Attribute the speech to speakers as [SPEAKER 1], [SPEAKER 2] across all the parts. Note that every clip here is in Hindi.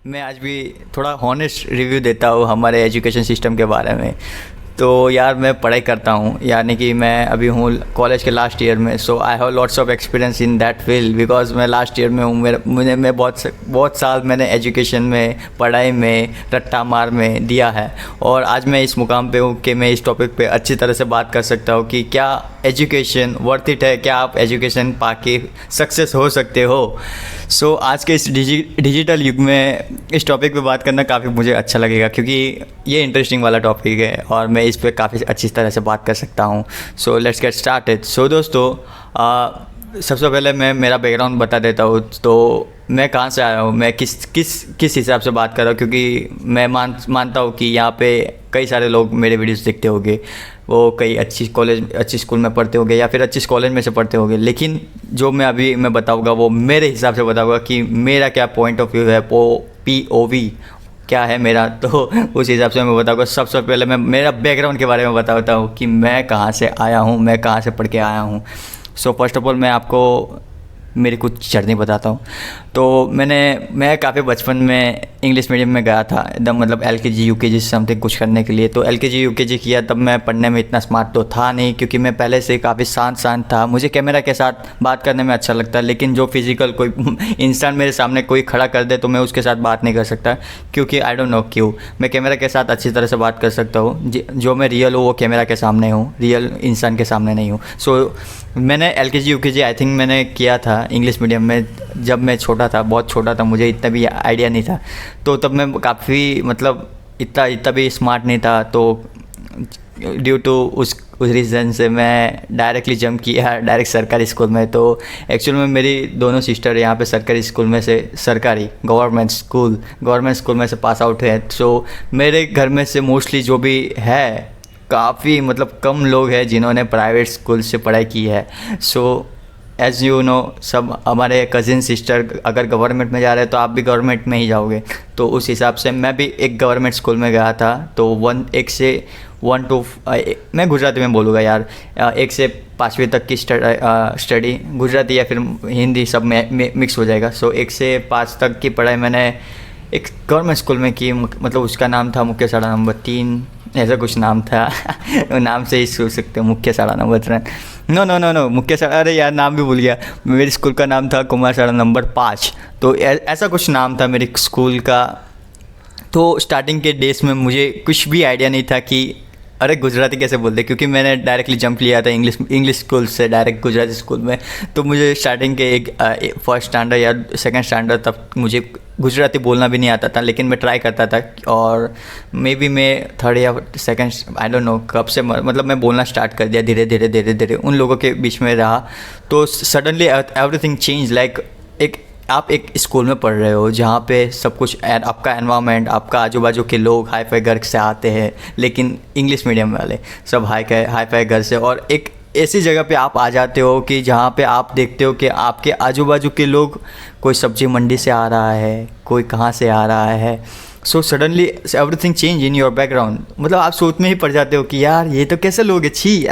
[SPEAKER 1] मैं आज भी थोड़ा हॉनेस्ट रिव्यू देता हूँ हमारे एजुकेशन सिस्टम के बारे में। तो यार मैं पढ़ाई करता हूँ, यानी कि मैं अभी हूँ कॉलेज के लास्ट ईयर में। So I have lots of experience in that field because मैं लास्ट ईयर में हूँ। मैं बहुत साल मैंने एजुकेशन में, पढ़ाई में, रट्टा मार में दिया है। और आज मैं इस मुकाम पे हूँ कि मैं इस टॉपिक पे अच्छी तरह से बात कर सकता हूँ कि क्या एजुकेशन वर्थ इट है, क्या आप एजुकेशन पाके सक्सेस हो सकते हो। सो आज के इस डिजिटल युग में इस टॉपिक पे बात करना काफ़ी मुझे अच्छा लगेगा, क्योंकि ये इंटरेस्टिंग वाला टॉपिक है और मैं इस पे काफ़ी अच्छी तरह से बात कर सकता हूँ। So let's get started. So दोस्तों, सबसे पहले मैं मेरा बैकग्राउंड बता देता हूँ। तो मैं कहाँ से आया हूँ, मैं किस हिसाब से बात कर रहा हूँ, क्योंकि मैं मानता हूँ कि यहाँ पे कई सारे लोग मेरे वीडियोस देखते होंगे, वो कई अच्छी स्कूल में पढ़ते होंगे या फिर अच्छी कॉलेज में से पढ़ते होंगे। लेकिन जो मैं बताऊँगा वो मेरे हिसाब से बताऊँगा कि मेरा क्या पॉइंट ऑफ व्यू है, POV क्या है मेरा। तो उस हिसाब से मैं बताऊँगा। सबसे पहले मैं मेरा बैकग्राउंड के बारे में बताता हूँ कि मैं कहाँ से आया हूँ, मैं कहाँ से पढ़ के आया हूँ। सो फर्स्ट ऑफ ऑल मैं आपको मेरी कुछ जर्नी बताता हूँ। तो मैं काफ़ी बचपन में इंग्लिश मीडियम में गया था, एकदम मतलब LKG UKG समथिंग कुछ करने के लिए। तो LKG UKG किया, तब मैं पढ़ने में इतना स्मार्ट तो था नहीं, क्योंकि मैं पहले से काफ़ी शांत था। मुझे कैमरा के साथ बात करने में अच्छा लगता है, लेकिन जो फिज़िकल कोई इंसान मेरे सामने कोई खड़ा कर दे तो मैं उसके साथ बात नहीं कर सकता, क्योंकि आई डोंट नो क्यों। मैं कैमरा के साथ अच्छी तरह से बात कर सकता हूँ, जो मैं रियल हूँ वो कैमरा के सामने हूँ, रियल इंसान के सामने नहीं हूँ। सो मैंने LKG UKG आई थिंक मैंने किया था इंग्लिश मीडियम में जब मैं छोटा था, बहुत छोटा था, मुझे इतना भी आइडिया नहीं था। तो तब मैं काफ़ी मतलब इतना भी स्मार्ट नहीं था। तो ड्यू टू उस रीज़न से मैं डायरेक्टली जंप किया डायरेक्ट सरकारी स्कूल में। तो एक्चुअल में मेरी दोनों सिस्टर यहाँ पे सरकारी स्कूल में से, गवर्नमेंट स्कूल में से पास आउट है। सो मेरे घर में से मोस्टली जो भी है, काफ़ी मतलब कम लोग हैं जिन्होंने प्राइवेट स्कूल से पढ़ाई की है। सो एज़ यू नो, सब हमारे कज़िन सिस्टर अगर गवर्नमेंट में जा रहे हैं तो आप भी गवर्नमेंट में ही जाओगे। तो उस हिसाब से मैं भी एक गवर्नमेंट स्कूल में गया था। तो 1 से 1 to मैं गुजराती में बोलूँगा यार, 1 से 5वीं तक की स्टडी गुजराती या फिर हिंदी सब में मिक्स हो जाएगा। सो 1 से 5 तक की पढ़ाई मैंने एक गवर्नमेंट स्कूल में की। मतलब उसका नाम था मुख्य शाला नंबर 3, ऐसा कुछ नाम था। नाम से ही सोच सकते हो, मुख्य शाला नंबर 3। नो मुख्य शाला, अरे यार नाम भी भूल गया। मेरे स्कूल का नाम था कुमार शाला नंबर 5। तो ऐसा कुछ नाम था मेरे स्कूल का। तो स्टार्टिंग के डेज में मुझे कुछ भी आइडिया नहीं था कि अरे गुजराती कैसे बोलते, क्योंकि मैंने डायरेक्टली जंप लिया था इंग्लिश स्कूल से डायरेक्ट गुजराती स्कूल में। तो मुझे स्टार्टिंग के एक फर्स्ट स्टैंडर्ड या सेकंड स्टैंडर्ड तक मुझे गुजराती बोलना भी नहीं आता था, लेकिन मैं ट्राई करता था। और मे बी मैं थर्ड या सेकंड, आई डोंट नो कब से, मतलब मैं बोलना स्टार्ट कर दिया धीरे धीरे उन लोगों के बीच में रहा। तो सडनली एवरीथिंग चेंज। लाइक आप एक स्कूल में पढ़ रहे हो जहाँ पे सब कुछ, आपका एनवायरनमेंट, आपका आजू बाजू के लोग हाई फाई घर से आते हैं, लेकिन इंग्लिश मीडियम वाले सब हाई फाई घर से। और एक ऐसी जगह पे आप आ जाते हो कि जहाँ पे आप देखते हो कि आपके आजू बाजू के लोग, कोई सब्जी मंडी से आ रहा है, कोई कहाँ से आ रहा है। So suddenly everything change in your background. मतलब आप सोच में ही पड़ जाते हो कि यार ये तो कैसे लोग हैं, छी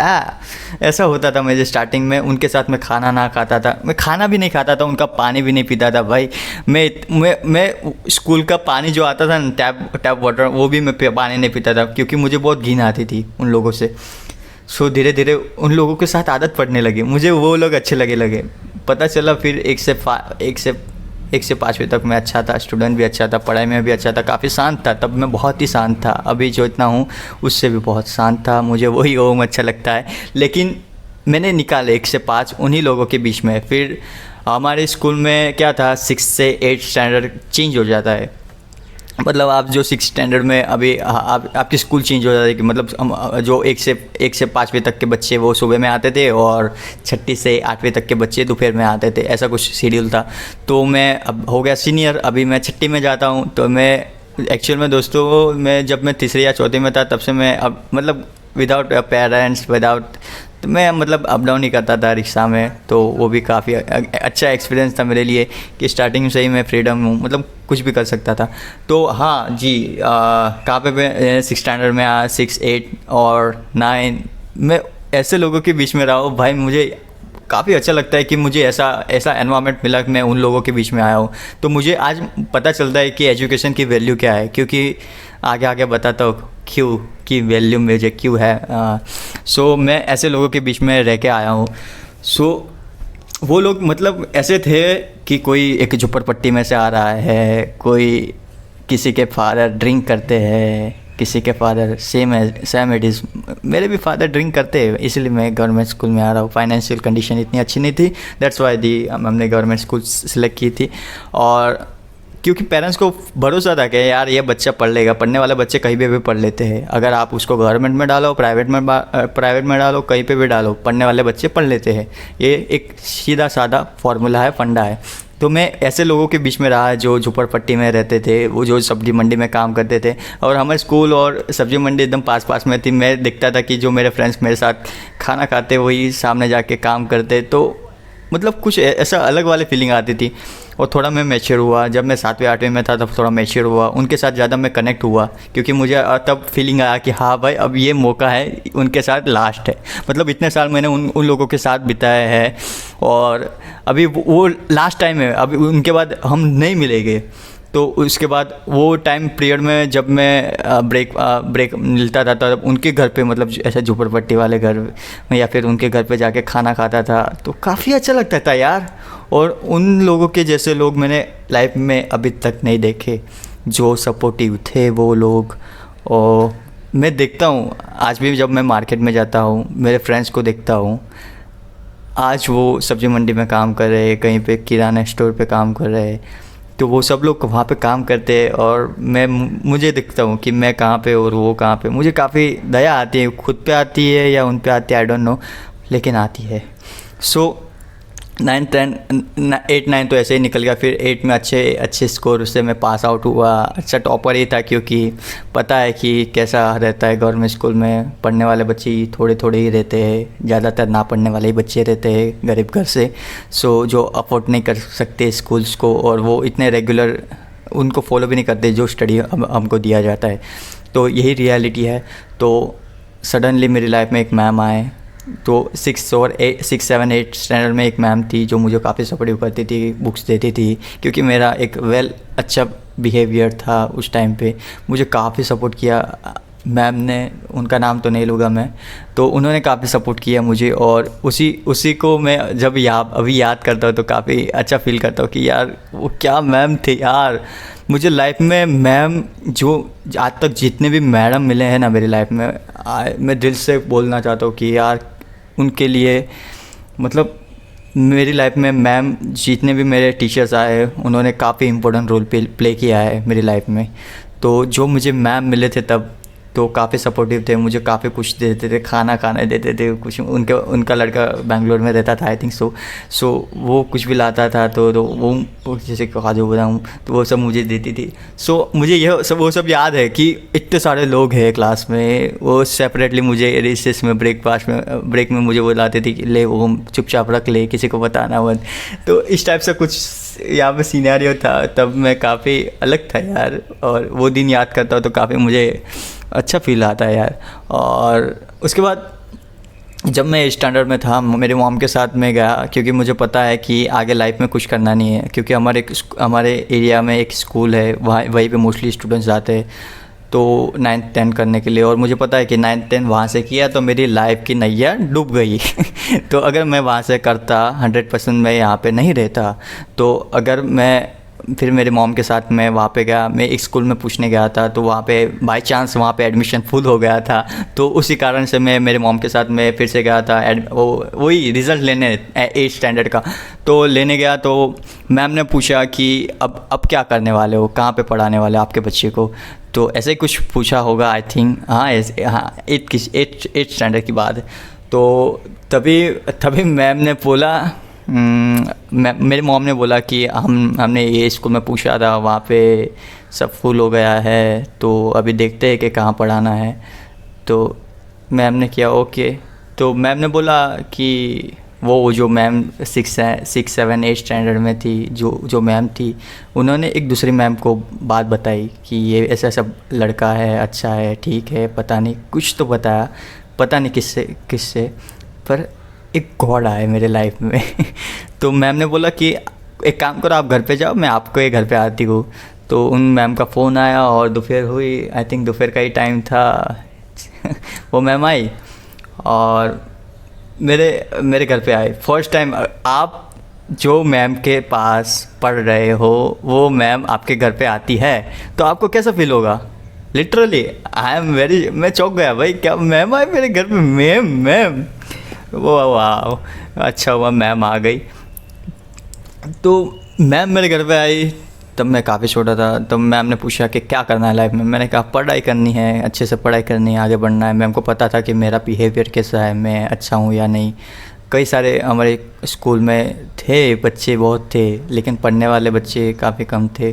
[SPEAKER 1] ऐसा होता था मुझे स्टार्टिंग में। उनके साथ मैं खाना ना खाता था, मैं खाना भी नहीं खाता था, उनका पानी भी नहीं पीता था भाई। मैं स्कूल का पानी जो आता था ना, टैप वाटर, वो भी मैं पानी नहीं पीता था, क्योंकि मुझे बहुत घिन आती थी उन लोगों से। सो धीरे धीरे उन लोगों के साथ आदत पड़ने लगी, मुझे वो लोग अच्छे लगे। पता चला फिर 1 से 5वीं तक मैं अच्छा था, स्टूडेंट भी अच्छा था, पढ़ाई में भी अच्छा था, काफ़ी शांत था। तब मैं बहुत ही शांत था, अभी जो इतना हूँ उससे भी बहुत शांत था, मुझे वही ओम अच्छा लगता है। लेकिन मैंने निकाले 1 से 5 उन्हीं लोगों के बीच में। फिर हमारे स्कूल में क्या था, 6 से 8 स्टैंडर्ड चेंज हो जाता है। मतलब आप जो 6 स्टैंडर्ड में अभी आपकी स्कूल चेंज हो जाती है कि मतलब जो 1 से 5वीं तक के बच्चे वो सुबह में आते थे, और 6ठी से 8वीं तक के बच्चे दोपहर में आते थे, ऐसा कुछ शेड्यूल था। तो मैं अब हो गया सीनियर, अभी मैं 6ठी में जाता हूँ। तो मैं एक्चुअल में दोस्तों, मैं जब मैं 3री या 4ठी में था तब से मैं अब मतलब विदाउट पेरेंट्स, तो मैं मतलब अप डाउन ही करता था रिक्शा में। तो वो भी काफ़ी अच्छा एक्सपीरियंस था मेरे लिए कि स्टार्टिंग से ही मैं फ्रीडम हूँ, मतलब कुछ भी कर सकता था। तो हाँ जी, कहाँ पे मैं 6 स्टैंडर्ड में 6, 8 और 9 मैं ऐसे लोगों के बीच में रहा हूँ भाई। मुझे काफ़ी अच्छा लगता है कि मुझे ऐसा ऐसा एनवायरनमेंट मिला कि मैं उन लोगों के बीच में आया हूँ। तो मुझे आज पता चलता है कि एजुकेशन की वैल्यू क्या है, क्योंकि आगे आगे बताता हूँ क्यों की वैल्यू मुझे क्यों है। सो मैं ऐसे लोगों के बीच में रह के आया हूँ। सो वो लोग मतलब ऐसे थे कि कोई एक झुपड़पट्टी में से आ रहा है, कोई किसी के फादर ड्रिंक करते हैं, किसी के फादर सेम इट इज़, मेरे भी फादर ड्रिंक करते हैं, इसलिए मैं गवर्नमेंट स्कूल में आ रहा हूँ। फाइनेंशियल कंडीशन इतनी अच्छी नहीं थी, दैट्स वाई हमने गवर्नमेंट स्कूल सेलेक्ट की थी। और क्योंकि पेरेंट्स को भरोसा था कि यार ये बच्चा पढ़ लेगा, पढ़ने वाले बच्चे कहीं पे भी पढ़ लेते हैं। अगर आप उसको गवर्नमेंट में डालो, प्राइवेट में डालो, कहीं पे भी डालो, पढ़ने वाले बच्चे पढ़ लेते हैं। ये एक सीधा साधा फार्मूला है, फंडा है। तो मैं ऐसे लोगों के बीच में रहा जो झुपड़पट्टी में रहते थे, वो जो सब्जी मंडी में काम करते थे, और हमारे स्कूल और सब्जी मंडी एकदम पास पास में थी। मैं देखता था कि जो मेरे फ्रेंड्स मेरे साथ खाना खाते वही सामने जाके काम करते, तो मतलब कुछ ऐसा अलग वाली फीलिंग आती थी। और थोड़ा मैं मैच्योर हुआ, जब मैं 7वीं 8वीं में था तब थोड़ा मैच्योर हुआ, उनके साथ ज़्यादा मैं कनेक्ट हुआ, क्योंकि मुझे तब फीलिंग आया कि हाँ भाई अब ये मौका है, उनके साथ लास्ट है। मतलब इतने साल मैंने उन लोगों के साथ बिताए हैं और अभी वो लास्ट टाइम है, अभी उनके बाद हम नहीं मिलेंगे। तो उसके बाद वो टाइम पीरियड में जब मैं ब्रेक मिलता था तब उनके घर पे, मतलब ऐसे झुपड़पट्टी वाले घर में या फिर उनके घर पे जाके खाना खाता था, तो काफ़ी अच्छा लगता था यार। और उन लोगों के जैसे लोग मैंने लाइफ में अभी तक नहीं देखे, जो सपोर्टिव थे वो लोग। और मैं देखता हूँ आज भी जब मैं मार्केट में जाता हूँ, मेरे फ्रेंड्स को देखता हूँ, आज वो सब्ज़ी मंडी में काम कर रहे हैं, कहीं पे किराना स्टोर पे काम कर रहे हैं, तो वो सब लोग वहाँ पे काम करते हैं और मुझे देखता हूँ कि मैं कहाँ पे और वो कहाँ पे। मुझे काफ़ी दया आती है, खुद पे आती है या उन पे आती है, आई डोंट नो, लेकिन आती है। सो 9 10 8 9 तो ऐसे ही निकल गया। फिर 8 में अच्छे स्कोर से मैं पास आउट हुआ। अच्छा टॉपर ही था, क्योंकि पता है कि कैसा रहता है गवर्नमेंट स्कूल में, पढ़ने वाले बच्चे ही थोड़े थोड़े ही रहते हैं, ज़्यादातर ना पढ़ने वाले ही बच्चे रहते हैं गरीब घर से। सो जो अफोर्ड नहीं कर सकते स्कूल्स को, और वो इतने रेगुलर उनको फॉलो भी नहीं करते जो स्टडी हमको दिया जाता है। तो यही रियलिटी है। तो सडनली मेरी लाइफ में एक मैम आए। तो 6 7 8 स्टैंडर्ड में एक मैम थी जो मुझे काफ़ी सपोर्टिव करती थी, बुक्स देती थी, क्योंकि मेरा एक अच्छा बिहेवियर था उस टाइम पे। मुझे काफ़ी सपोर्ट किया मैम ने, उनका नाम तो नहीं लूँगा मैं, तो उन्होंने काफ़ी सपोर्ट किया मुझे। और उसी को मैं जब अभी याद करता हूँ तो काफ़ी अच्छा फील करता हूँ कि यार वो क्या मैम थे यार। मुझे लाइफ में मैम जो आज तक जितने भी मैडम मिले हैं ना मेरी लाइफ में, मैं दिल से बोलना चाहता हूँ कि यार उनके लिए, मतलब मेरी लाइफ में मैम जितने भी मेरे टीचर्स आए उन्होंने काफ़ी इम्पोर्टेंट रोल प्ले किया है मेरी लाइफ में। तो जो मुझे मैम मिले थे तब तो काफ़ी सपोर्टिव थे, मुझे काफ़ी कुछ देते थे, खाना देते थे कुछ। उनका लड़का बेंगलोर में रहता था आई थिंक सो वो कुछ भी लाता था तो वो जैसे काजू बादाम तो वो सब मुझे देती थी। सो मुझे वो सब याद है कि इतने सारे लोग हैं क्लास में, वो सेपरेटली मुझे रिसेस में ब्रेक में मुझे वो लाते थे कि ले वो चुपचाप रख ले, किसी को बताना मत। तो इस टाइप से कुछ यहाँ पे सीनैरियो था, तब मैं काफ़ी अलग था यार। और वो दिन याद करता हूँ तो काफ़ी मुझे अच्छा फील आता है यार। और उसके बाद जब मैं स्टैंडर्ड में था मेरे मॉम के साथ में गया, क्योंकि मुझे पता है कि आगे लाइफ में कुछ करना नहीं है, क्योंकि हमारे एरिया में एक स्कूल है, वहीं पे मोस्टली स्टूडेंट्स जाते हैं तो 9th 10 करने के लिए। और मुझे पता है कि 9th 10 वहाँ से किया तो मेरी लाइफ की नैया डूब गई तो अगर मैं वहाँ से करता 100% मैं यहाँ पे नहीं रहता। तो अगर मैं फिर मेरे मॉम के साथ मैं वहाँ पे गया, मैं एक स्कूल में पूछने गया था, तो वहाँ पे बाय चांस वहाँ पे एडमिशन फुल हो गया था। तो उसी कारण से मैं मेरे मॉम के साथ मैं फिर से गया था वही रिज़ल्ट लेने 8th स्टैंडर्ड का। तो लेने गया तो मैम ने पूछा कि अब क्या करने वाले हो, कहाँ पे पढ़ाने वाले आपके बच्चे को। तो ऐसे ही कुछ पूछा होगा आई थिंक, हाँ 8th स्टैंडर्ड की बात है। तो तभी मैम ने बोला, मेरे मॉम ने बोला कि हमने ये स्कूल में पूछा था, वहाँ पे सब फुल हो गया है, तो अभी देखते हैं कि कहाँ पढ़ाना है। तो मैम ने किया ओके। तो मैम ने बोला कि वो जो मैम 6 7 8 स्टैंडर्ड में थी, जो मैम थी, उन्होंने एक दूसरी मैम को बात बताई कि ये ऐसा सब लड़का है, अच्छा है, ठीक है, पता नहीं कुछ तो बताया, पता नहीं किससे पर एक गॉड आए मेरे लाइफ में। तो मैम ने बोला कि एक काम करो, आप घर पे जाओ, मैं आपको ये घर पे आती हूँ। तो उन मैम का फ़ोन आया और दोपहर हुई, आई थिंक दोपहर का ही टाइम था। वो मैम आई और मेरे मेरे घर पे आए फर्स्ट टाइम। आप जो मैम के पास पढ़ रहे हो वो मैम आपके घर पे आती है तो आपको कैसा फील होगा? लिटरली आई एम वेरी, मैं चौंक गया भाई, क्या मैम आए मेरे घर पे? मैम वो वाह, अच्छा हुआ मैम आ गई। तो मैम मेरे घर पे आई, तब मैं काफ़ी छोटा था। तब मैम ने पूछा कि क्या करना है लाइफ में। मैंने कहा पढ़ाई करनी है, अच्छे से पढ़ाई करनी है, आगे बढ़ना है। मैम को पता था कि मेरा बिहेवियर कैसा है, मैं अच्छा हूँ या नहीं। कई सारे हमारे स्कूल में थे बच्चे, बहुत थे, लेकिन पढ़ने वाले बच्चे काफ़ी कम थे।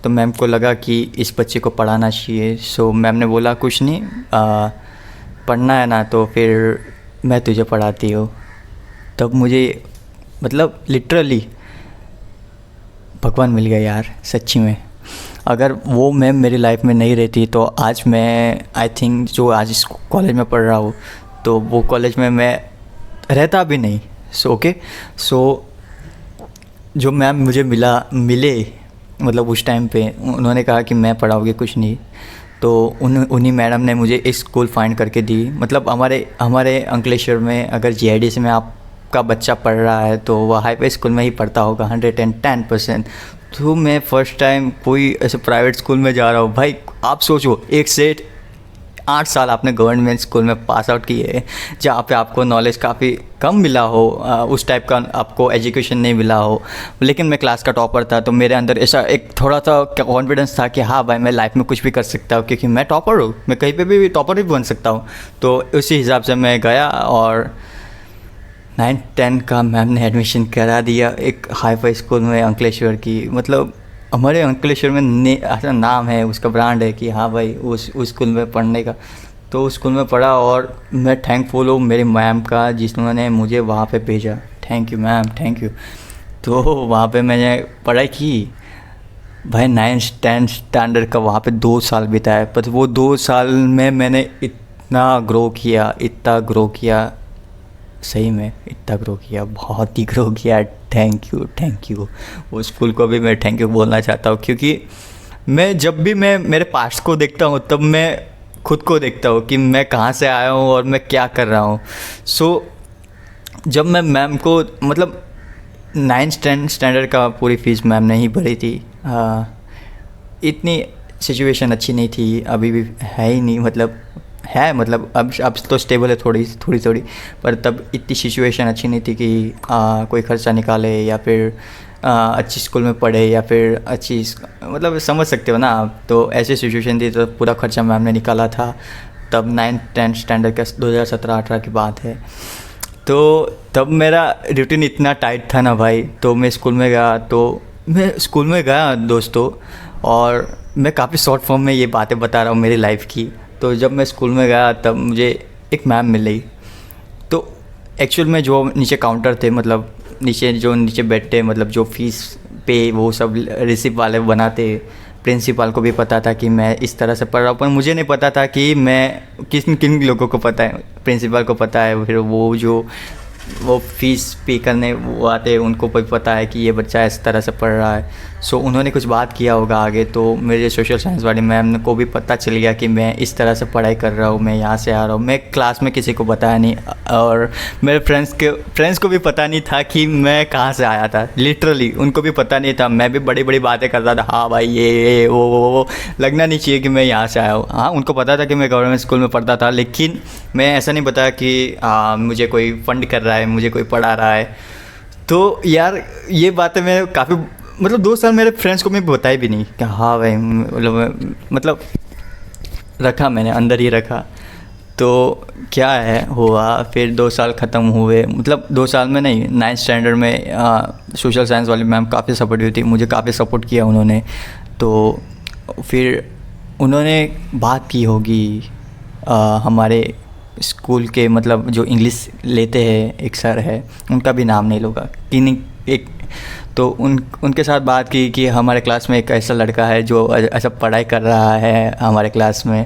[SPEAKER 1] तो मैम को लगा कि इस बच्चे को पढ़ाना चाहिए। सो मैम ने बोला कुछ नहीं, पढ़ना है ना तो फिर मैं तुझे पढ़ाती हूँ। तब मुझे मतलब लिटरली भगवान मिल गया यार, सच्ची में। अगर वो मैम मेरी लाइफ में नहीं रहती तो आज मैं आई थिंक जो आज इस कॉलेज में पढ़ रहा हूँ तो वो कॉलेज में मैं रहता भी नहीं। सो जो मैम मुझे मिले मतलब उस टाइम पे उन्होंने कहा कि मैं पढ़ाऊँगी कुछ नहीं। तो उन्हीं मैडम ने मुझे एक स्कूल फाइंड करके दी। मतलब हमारे अंकलेश्वर में अगर जीआईडीसी में आपका बच्चा पढ़ रहा है तो वह हाईवे स्कूल में ही पढ़ता होगा 110%। तो मैं फ़र्स्ट टाइम कोई ऐसे प्राइवेट स्कूल में जा रहा हूँ। भाई आप सोचो, 1 से 8 साल आपने गवर्नमेंट स्कूल में पास आउट किए, जहाँ पे आपको नॉलेज काफ़ी कम मिला हो, उस टाइप का आपको एजुकेशन नहीं मिला हो। लेकिन मैं क्लास का टॉपर था तो मेरे अंदर ऐसा एक थोड़ा सा कॉन्फिडेंस था कि हाँ भाई मैं लाइफ में कुछ भी कर सकता हूँ, क्योंकि मैं टॉपर हूँ, मैं कहीं पे भी टॉपर भी बन सकता हूँ। तो उसी हिसाब से मैं गया और 9-10 का मैम ने एडमिशन करा दिया एक हाई-फाई स्कूल में अंकलेश्वर की। मतलब हमारे अंकलेश्वर में ऐसा नाम है, उसका ब्रांड है कि हाँ भाई उस स्कूल में पढ़ने का। तो उस स्कूल में पढ़ा और मैं थैंकफुल हूँ मेरी मैम का जिन्होंने मुझे वहाँ पे भेजा। Thank you ma'am, thank you. तो वहाँ पे मैंने पढ़ाई की भाई, 9-10 स्टैंडर्ड का वहाँ पे 2 साल बिताया। पर वो 2 साल में मैंने इतना ग्रो किया, सही में इतना ग्रो किया, बहुत ही ग्रो किया। Thank you. वो स्कूल को भी मैं थैंक यू बोलना चाहता हूँ, क्योंकि जब भी मैं मेरे पास्ट को देखता हूँ तब मैं खुद को देखता हूँ कि मैं कहाँ से आया हूँ और मैं क्या कर रहा हूँ। जब मैं मैम को मतलब 9-10 स्टैंडर्ड का पूरी फ़ीस मैम ने ही भरी थी। इतनी सिचुएशन अच्छी नहीं थी, अभी भी है ही नहीं, मतलब अब तो स्टेबल है थोड़ी, पर तब इतनी सिचुएशन अच्छी नहीं थी कि कोई खर्चा निकाले या फिर अच्छी स्कूल में पढ़े या फिर अच्छी, मतलब समझ सकते हो ना आप। तो ऐसी सिचुएशन थी तो पूरा खर्चा मैम ने निकाला था। तब 9-10 स्टैंडर्ड का 2017-18 की बात है। तो तब मेरा रूटीन इतना टाइट था ना भाई। तो मैं स्कूल में गया दोस्तों, और मैं काफ़ी शॉर्ट फॉर्म में ये बातें बता रहा हूँ मेरी लाइफ की। तो जब मैं स्कूल में गया तब मुझे एक मैम मिली। तो एक्चुअल में जो नीचे काउंटर थे, मतलब नीचे बैठते, मतलब जो फ़ीस पे वो सब रिसिप्ट वाले बनाते, प्रिंसिपल को भी पता था कि मैं इस तरह से पढ़ रहा हूँ। पर मुझे नहीं पता था कि मैं किन लोगों को पता है, प्रिंसिपल को पता है, फिर वो फ़ीस पे करने वो आते हैं उनको भी पता है कि ये बच्चा इस तरह से पढ़ रहा है। सो उन्होंने कुछ बात किया होगा आगे, तो मेरे सोशल साइंस वाली मैम को भी पता चल गया कि मैं इस तरह से पढ़ाई कर रहा हूँ, मैं यहाँ से आ रहा हूँ। मैं क्लास में किसी को बताया नहीं, और मेरे फ्रेंड्स को भी पता नहीं था कि मैं कहाँ से आया था। लिटरली उनको भी पता नहीं था। मैं भी बड़ी बड़ी बातें करता था, हाँ भाई ये वो लगना नहीं चाहिए कि मैं यहाँ से आया हूँ। हाँ, उनको पता था कि मैं गवर्नमेंट स्कूल में पढ़ता था, लेकिन मैं ऐसा नहीं बताया कि मुझे कोई फंड कर रहा है, मुझे कोई पढ़ा रहा है। तो यार ये बातें मैं काफ़ी, मतलब 2 साल मेरे फ्रेंड्स को मैं बताई भी नहीं कि हाँ भाई, मतलब रखा, मैंने अंदर ही रखा। तो क्या है हुआ, फिर 2 साल ख़त्म हुए। मतलब 2 साल में नहीं, 9th स्टैंडर्ड में सोशल साइंस वाली मैम काफ़ी सपोर्टिव थी, मुझे काफ़ी सपोर्ट किया उन्होंने। तो फिर उन्होंने बात की होगी हमारे स्कूल के, मतलब जो इंग्लिश लेते हैं, एक सर है, उनका भी नाम नहीं लूँगा, तो उनके साथ बात की कि हमारे क्लास में एक ऐसा लड़का है जो ऐसा पढ़ाई कर रहा है हमारे क्लास में।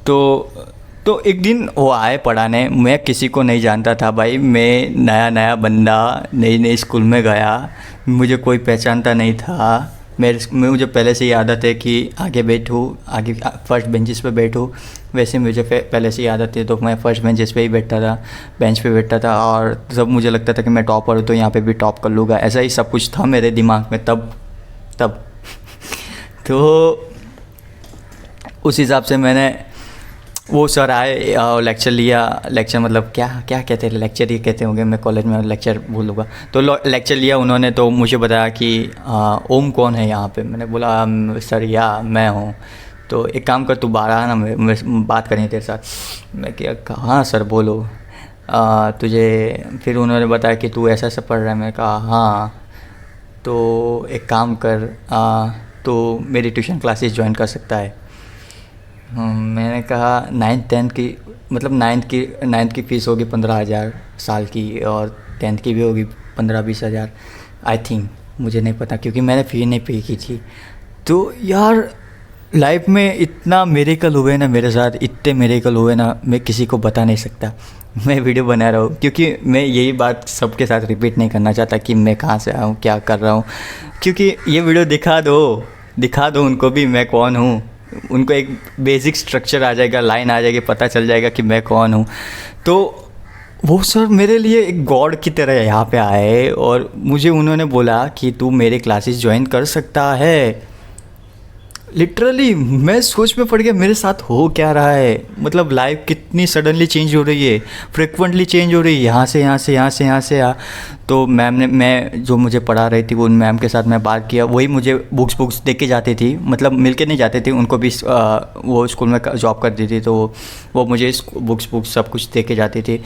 [SPEAKER 1] तो तो एक दिन वो आए पढ़ाने, मैं किसी को नहीं जानता था भाई, मैं नया नया बंदा नई नई स्कूल में गया, मुझे कोई पहचानता नहीं था। मुझे पहले से ही आदत है कि आगे बैठूँ, आगे फर्स्ट बेंचेस पे बैठूँ, वैसे मुझे पहले से ही आदत है, तो मैं फर्स्ट बेंचेस पे ही बैठता था, बेंच पे बैठता था, और सब मुझे लगता था कि मैं टॉपर हूँ तो यहाँ पे भी टॉप कर लूँगा, ऐसा ही सब कुछ था मेरे दिमाग में तब तो उस हिसाब से मैंने, वो सर आए और लेक्चर लिया, लेक्चर मतलब क्या क्या कहते हैं, लेक्चर ही कहते होंगे, मैं कॉलेज में लेक्चर भूलूँगा, तो लेक्चर लिया उन्होंने, तो मुझे बताया कि ओम कौन है यहाँ पे। मैंने बोला सर या मैं हूँ, तो एक काम कर तू बाहर आना, मैं बात करनी है तेरे साथ। मैं क्या, हाँ सर बोलो। तुझे, फिर उन्होंने बताया कि तू ऐसा ऐसा पढ़ रहा है। मैं कहा हाँ, तो एक काम कर, तो मेरी ट्यूशन क्लासेस ज्वाइन कर सकता है। मैंने कहा 9th-10th की, मतलब नाइन्थ की फ़ीस होगी 15,000 साल की, और 10th की भी होगी 15-20 हज़ार आई थिंक, मुझे नहीं पता क्योंकि मैंने फ़ी नहीं पे की थी। तो यार लाइफ में इतना मेरेकल हुए ना मेरे साथ, इतने मेरेकल हुए ना, मैं किसी को बता नहीं सकता। मैं वीडियो बना रहा हूँ क्योंकि मैं यही बात सबके साथ रिपीट नहीं करना चाहता कि मैं कहाँ से आया हूँ, क्या कर रहा हूँ, क्योंकि ये वीडियो दिखा दो उनको भी मैं कौन हूँ, उनको एक बेसिक स्ट्रक्चर आ जाएगा, लाइन आ जाएगी, पता चल जाएगा कि मैं कौन हूँ। तो वो सर मेरे लिए एक गॉड की तरह यहाँ पे आए और मुझे उन्होंने बोला कि तू मेरे क्लासेस ज्वाइन कर सकता है। लिटरली मैं सोच में पड़ गया, मेरे साथ हो क्या रहा है, मतलब लाइफ कितनी सडनली चेंज हो रही है, फ्रिक्वेंटली चेंज हो रही है, यहाँ से तो मैम ने, मैं जो मुझे पढ़ा रही थी वो उन मैम के साथ मैं बात किया, वही मुझे बुक्स दे के जाती थी, मतलब मिल के नहीं जाती थी, उनको भी वो स्कूल में जॉब करती थी, तो वो मुझे बुक्स सब कुछ दे के जाती थी।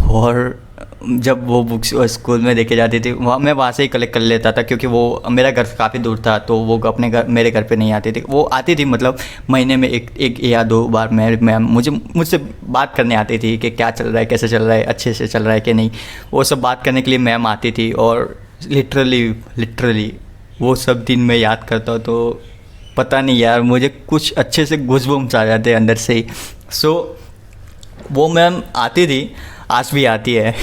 [SPEAKER 1] और जब वो बुक्स स्कूल में देके जाती थी, मैं वहाँ से ही कलेक्ट कर लेता था, क्योंकि वो मेरा घर काफ़ी दूर था, तो वो मेरे घर पे नहीं आती थी, वो आती थी मतलब महीने में एक या 2 बार मैम मुझसे बात करने आती थी कि क्या चल रहा है, कैसे चल रहा है, अच्छे से चल रहा है कि नहीं, वो सब बात करने के लिए मैम आती थी। और लिटरली वो सब दिन मैं याद करता हूँ तो पता नहीं यार, मुझे कुछ अच्छे से गूज़बम्स आ जाते हैं अंदर से ही। सो वो मैम आती थी, आज भी आती है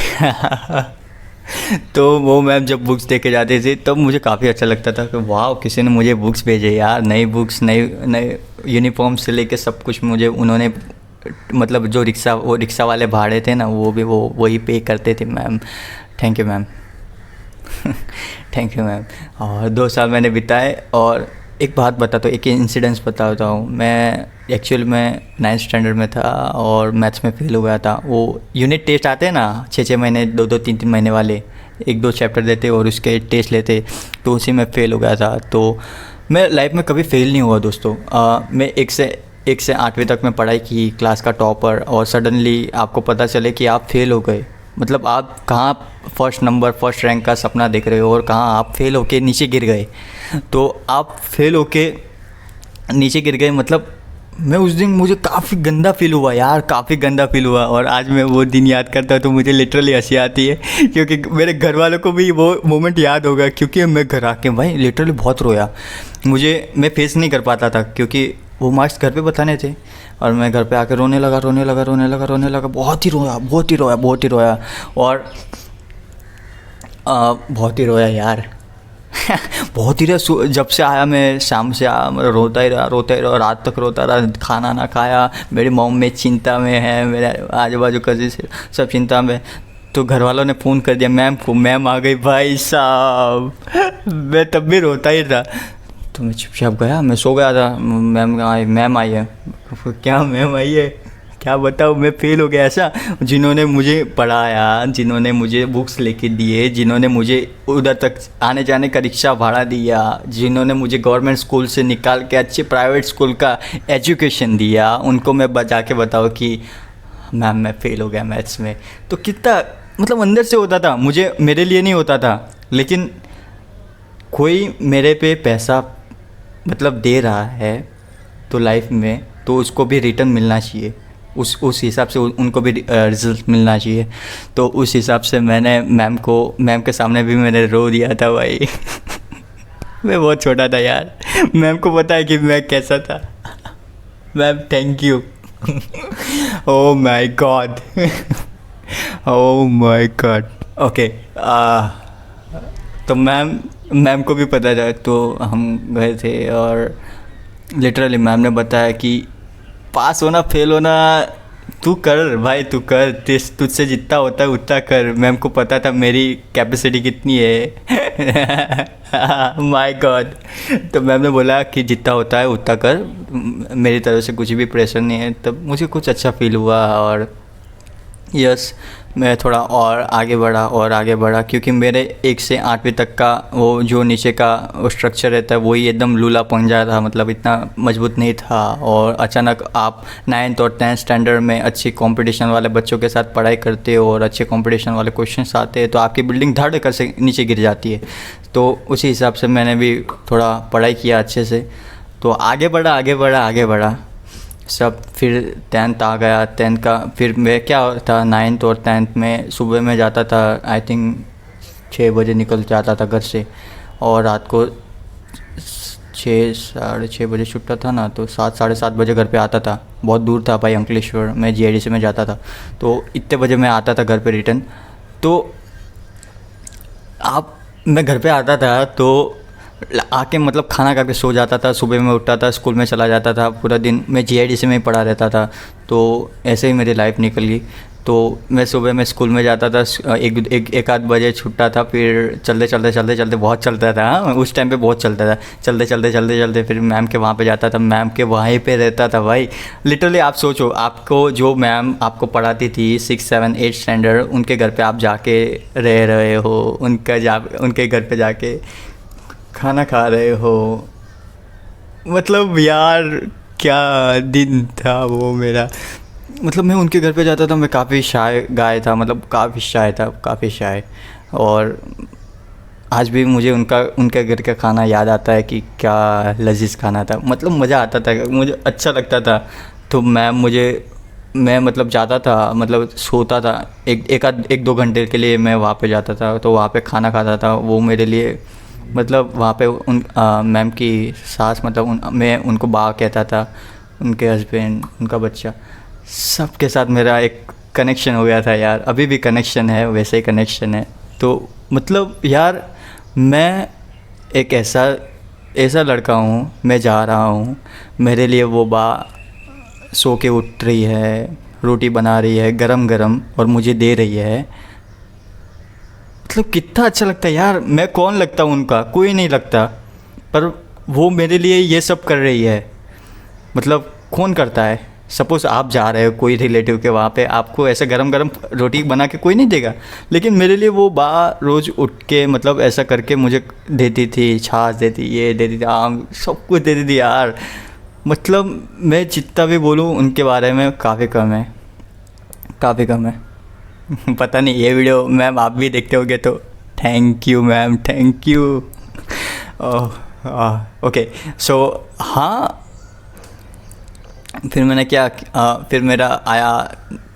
[SPEAKER 1] तो वो मैम जब बुक्स दे के जाती थी तब मुझे काफ़ी अच्छा लगता था कि वाह, किसी ने मुझे बुक्स भेजे यार, नई बुक्स, नए यूनिफॉर्म से लेके सब कुछ मुझे उन्होंने, मतलब जो रिक्शा वाले भाड़े थे ना, वो भी वही पे करते थे। Ma'am thank you ma'am thank you ma'am. और 2 साल मैंने बिताए। और एक बात बताता हूँ, एक इंसिडेंस बताता हूँ। मैं एक्चुअल में 9th स्टैंडर्ड में था और मैथ्स में फेल हो गया था। वो यूनिट टेस्ट आते हैं ना 6-6 महीने, 2-2, 3-3 महीने वाले, 1-2 चैप्टर देते और उसके टेस्ट लेते, तो उसी में फेल हो गया था। तो मैं लाइफ में कभी फेल नहीं हुआ दोस्तों। मैं 1 से 8वीं तक मैं पढ़ाई की, क्लास का टॉपर, और सडनली आपको पता चले कि आप फेल हो गए, मतलब आप कहाँ फर्स्ट रैंक का सपना देख रहे हो और कहाँ आप फेल होके नीचे गिर गए। तो आप फेल होके नीचे गिर गए, मतलब मैं उस दिन, मुझे काफ़ी गंदा फील हुआ यार, काफ़ी गंदा फील हुआ। और आज मैं वो दिन याद करता हूँ तो मुझे लिटरली हंसी आती है, क्योंकि मेरे घर वालों को भी वो मोमेंट याद होगा, क्योंकि मैं घर आके भाई लिटरली बहुत रोया। मैं फेस नहीं कर पाता था क्योंकि वो मार्क्स घर पे बताने थे, और मैं घर पे आके रोने लगा, बहुत ही रोया और बहुत ही रोया यार बहुत ही रहा। जब से आया मैं, शाम से आया, मैं रोता ही रहा, रात तक रोता रहा, खाना ना खाया। मेरी मॉम में चिंता में है, मेरे आजू बाजू कज़िन सब चिंता में। तो घर वालों ने फ़ोन कर दिया मैम को, मैम आ गई भाई साहब मैं तब भी रोता ही था। तो मैं चुपचाप गया, मैं सो गया था। मैम आई है। क्या मैम आई है, क्या बताऊँ, मैं फेल हो गया। ऐसा जिन्होंने मुझे पढ़ाया, जिन्होंने मुझे बुक्स लेके दिए, जिन्होंने मुझे उधर तक आने जाने का रिक्शा भाड़ा दिया, जिन्होंने मुझे गवर्नमेंट स्कूल से निकाल के अच्छे प्राइवेट स्कूल का एजुकेशन दिया, उनको मैं बचा के बताऊँ कि मैम मैं फेल हो गया मैथ्स में, तो कितना मतलब अंदर से होता था। मेरे लिए नहीं होता था, लेकिन कोई मेरे पे पैसा मतलब दे रहा है तो लाइफ में, तो उसको भी रिटर्न मिलना चाहिए, उस हिसाब से उनको भी रिजल्ट मिलना चाहिए। तो उस हिसाब से मैंने मैम के सामने भी मैंने रो दिया था भाई मैं बहुत छोटा था यार, मैम को पता है कि मैं कैसा था। Ma'am thank you. Oh my God. Oh my God. Okay, तो मैम मैम को भी पता था, तो हम गए थे और लिटरली मैम ने बताया कि पास होना फेल होना तू कर भाई, तू कर, तुझसे जितना होता है उतना कर। मैम को पता था मेरी कैपेसिटी कितनी है। My God. तो मैम ने बोला कि जितना होता है उतना कर, मेरी तरफ से कुछ भी प्रेशर नहीं है। तब मुझे कुछ अच्छा फील हुआ और यस, मैं थोड़ा और आगे बढ़ा और आगे बढ़ा, क्योंकि मेरे 1 से 8वीं तक का वो जो नीचे का वो स्ट्रक्चर रहता है वही एकदम लूला पंजा था, मतलब इतना मजबूत नहीं था। और अचानक आप 9th और 10th स्टैंडर्ड में अच्छी कंपटीशन वाले बच्चों के साथ पढ़ाई करते हो और अच्छे कंपटीशन वाले क्वेश्चंस आते हैं, तो आपकी बिल्डिंग धड़ कर से नीचे गिर जाती है। तो उसी हिसाब से मैंने भी थोड़ा पढ़ाई किया अच्छे से, तो आगे बढ़ा आगे बढ़ा आगे बढ़ा सब। फिर 10th आ गया, 10th का फिर मैं क्या था, 9th और 10th में सुबह में जाता था, आई थिंक 6 बजे निकल जाता था घर से, और रात को 6 साढ़े 6 बजे छुट्टा था ना, तो 7 साढ़े 7 बजे घर पे आता था। बहुत दूर था भाई, अंकलेश्वर में GIDC में जाता था, तो इतने बजे मैं आता था घर पे रिटर्न। तो मैं घर पे आता था तो आके मतलब खाना खा के सो जाता था, सुबह में उठता था, स्कूल में चला जाता था, पूरा दिन मैं GIDC में ही पढ़ा रहता था। तो ऐसे ही मेरी लाइफ निकल गई। तो मैं सुबह में स्कूल में जाता था, एक आध बजे छुट्टा था, फिर चलते चलते चलते चलते बहुत चलता था। हाँ, उस टाइम पे बहुत चलता था, चलते चलते चलते चलते फिर मैम के वहाँ पे जाता था, मैम के वहीं पे रहता था भाई। लिटरली आप सोचो, आपको जो मैम आपको पढ़ाती थी 6, 7, 8 स्टैंडर्ड, उनके घर पे आप जाके रह रहे हो, उनके घर पे जाके खाना खा रहे हो। मतलब यार क्या दिन था वो मेरा। मतलब मैं उनके घर पे जाता था, मैं काफ़ी शाय गाय था, मतलब काफ़ी शाय था, काफ़ी शाय। और आज भी मुझे उनके घर का खाना याद आता है कि क्या लजीज खाना था, मतलब मज़ा आता था, मुझे अच्छा लगता था। तो मैं मतलब जाता था, मतलब सोता था, एक दो घंटे के लिए मैं वहाँ पे जाता था, तो वहाँ पे खाना खाता था। वो मेरे लिए मतलब वहाँ पे मैम की सास, मतलब मैं उनको बा कहता था, उनके हस्बैंड, उनका बच्चा, सबके साथ मेरा एक कनेक्शन हो गया था यार। अभी भी कनेक्शन है, वैसे ही कनेक्शन है। तो मतलब यार मैं एक ऐसा लड़का हूँ, मैं जा रहा हूँ, मेरे लिए वो बा सो के उठ रही है, रोटी बना रही है गरम गरम और मुझे दे रही है। मतलब कितना अच्छा लगता है यार। मैं कौन लगता हूँ उनका, कोई नहीं लगता, पर वो मेरे लिए ये सब कर रही है। मतलब कौन करता है। सपोज़ आप जा रहे हो कोई रिलेटिव के वहाँ पे, आपको ऐसे गरम गरम रोटी बना के कोई नहीं देगा, लेकिन मेरे लिए वो बा रोज़ उठ के मतलब ऐसा करके मुझे देती थी, छाछ देती, ये देती थी, आम, सब कुछ देती थी यार। मतलब मैं जितना भी बोलूँ उनके बारे में काफ़ी कम है, काफ़ी कम है। पता नहीं ये वीडियो मैम आप भी देखते होगे तो thank you ma'am, thank you. Okay, so हाँ, फिर मैंने क्या फिर मेरा आया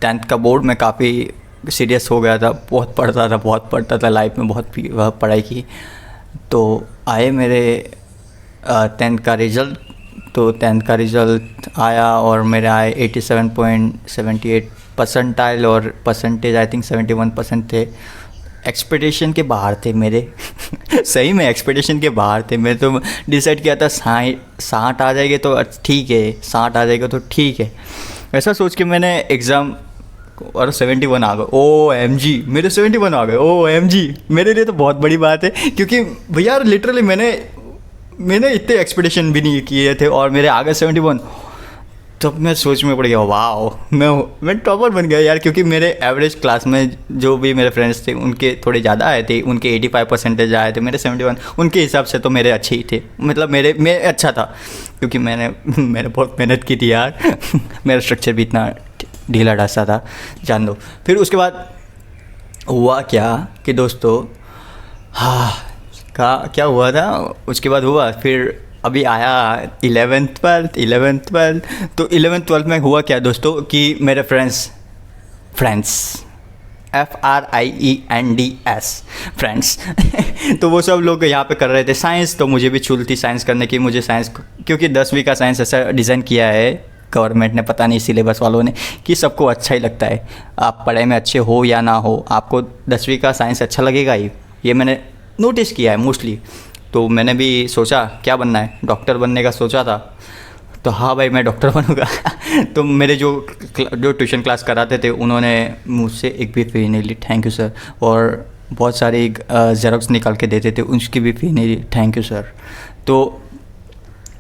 [SPEAKER 1] 10th का बोर्ड में, काफ़ी सीरियस हो गया था, बहुत पढ़ता था लाइफ में, बहुत पढ़ाई की। तो आए मेरे 10th का रिज़ल्ट, तो 10th का रिज़ल्ट आया और मेरे आए 87.78 परसेंटाइल, और परसेंटेज आई थिंक 71% थे। एक्सपेक्टेशन के बाहर थे मेरे। सही में एक्सपेक्टेशन के बाहर थे। मैं तो डिसाइड किया था 60 आ जाएंगे तो ठीक है, 60 आ जाएगा तो ठीक है, ऐसा सोच के मैंने एग्ज़ाम, और 71 आ गए। OMG, मेरे 71 आ गए। OMG, मेरे लिए तो बहुत बड़ी बात है, क्योंकि भैया लिटरली मैंने इतने एक्सपेक्टेशन भी नहीं किए थे और मेरे आ गए 71। तब मैं सोच में पड़ गया, वाह मैं टॉपर बन गया यार। क्योंकि मेरे एवरेज क्लास में जो भी मेरे फ्रेंड्स थे उनके थोड़े ज़्यादा आए थे, उनके 85% आए थे, मेरे 71। उनके हिसाब से तो मेरे अच्छे ही थे, मतलब मैं अच्छा था, क्योंकि मैंने बहुत मेहनत की थी यार। मेरा स्ट्रक्चर भी इतना ढीला ढासा था, जान दो। फिर उसके बाद हुआ क्या कि दोस्तों, हाँ क्या हुआ था उसके बाद हुआ, फिर अभी आया 11th 12th। तो 11th 12th में हुआ क्या दोस्तों कि मेरे फ्रेंड्स FRIENDS फ्रेंड्स। तो वो सब लोग यहाँ पे कर रहे थे साइंस, तो मुझे भी चुल थी साइंस करने की। मुझे साइंस, क्योंकि 10वीं का साइंस ऐसा डिज़ाइन किया है गवर्नमेंट ने, पता नहीं सिलेबस वालों ने, कि सबको अच्छा ही लगता है। आप पढ़ाई में अच्छे हो या ना हो, आपको 10वीं का साइंस अच्छा लगेगा ही, ये मैंने नोटिस किया है मोस्टली। तो मैंने भी सोचा क्या बनना है, डॉक्टर बनने का सोचा था। तो हाँ भाई मैं डॉक्टर बनूंगा। तो मेरे जो ट्यूशन क्लास कराते थे उन्होंने मुझसे एक भी फ़ी नहीं ली, थैंक यू सर। और बहुत सारे ज़ेरॉक्स निकाल के देते थे, उसकी भी फ़ी नहीं ली, थैंक यू सर। तो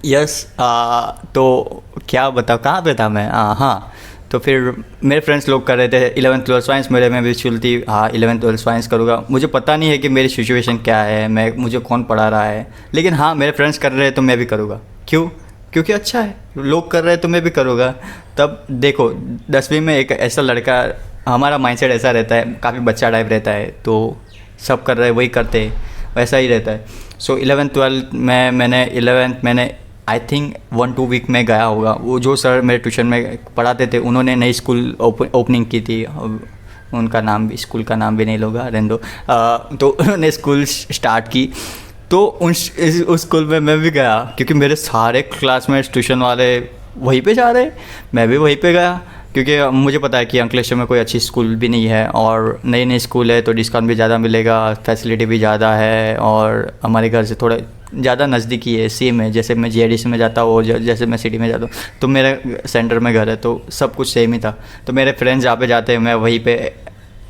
[SPEAKER 1] यस, तो क्या बताओ कहाँ पे था मैं, हाँ। तो फिर मेरे फ्रेंड्स लोग कर रहे थे 11th 12th साइंस, मेरे में भी चुल थी, हाँ 11th 12th साइंस करूँगा। मुझे पता नहीं है कि मेरी सिचुएशन क्या है, मुझे कौन पढ़ा रहा है, लेकिन हाँ मेरे फ्रेंड्स कर रहे हैं तो मैं भी करूँगा। क्यों? क्योंकि अच्छा है, लोग कर रहे हैं तो मैं भी करूँगा। तब देखो 10वीं में एक ऐसा लड़का, हमारा माइंडसेट ऐसा रहता है, काफ़ी बच्चा टाइप रहता है, तो सब कर रहे हैं वही करते, वैसा ही रहता है। सो 11th 12th में मैंने 11th मैंने आई थिंक 1-2 वीक में गया होगा। वो जो सर मेरे ट्यूशन में पढ़ाते थे उन्होंने नई स्कूल ओपनिंग की थी, उनका नाम भी, स्कूल का नाम भी नहीं लूँगा, रहने दो। तो उन्होंने स्कूल स्टार्ट की, तो उस स्कूल में मैं भी गया, क्योंकि मेरे सारे क्लासमेट्स ट्यूशन वाले वहीं पे जा रहे, मैं भी वहीं पे गया। क्योंकि मुझे पता है कि अंकलेश्वर में कोई अच्छी स्कूल भी नहीं है, और नई नई स्कूल है तो डिस्काउंट भी ज़्यादा मिलेगा, फैसिलिटी भी ज़्यादा है, और हमारे घर से थोड़ा ज़्यादा नज़दीकी है, सेम है। जैसे मैं जीआईडीसी में जाता हूँ, जैसे मैं सिटी में जाता हूँ, तो मेरा सेंटर में घर है, तो सब कुछ सेम ही था। तो मेरे फ्रेंड्स जहाँ पे जाते हैं मैं वहीं पे,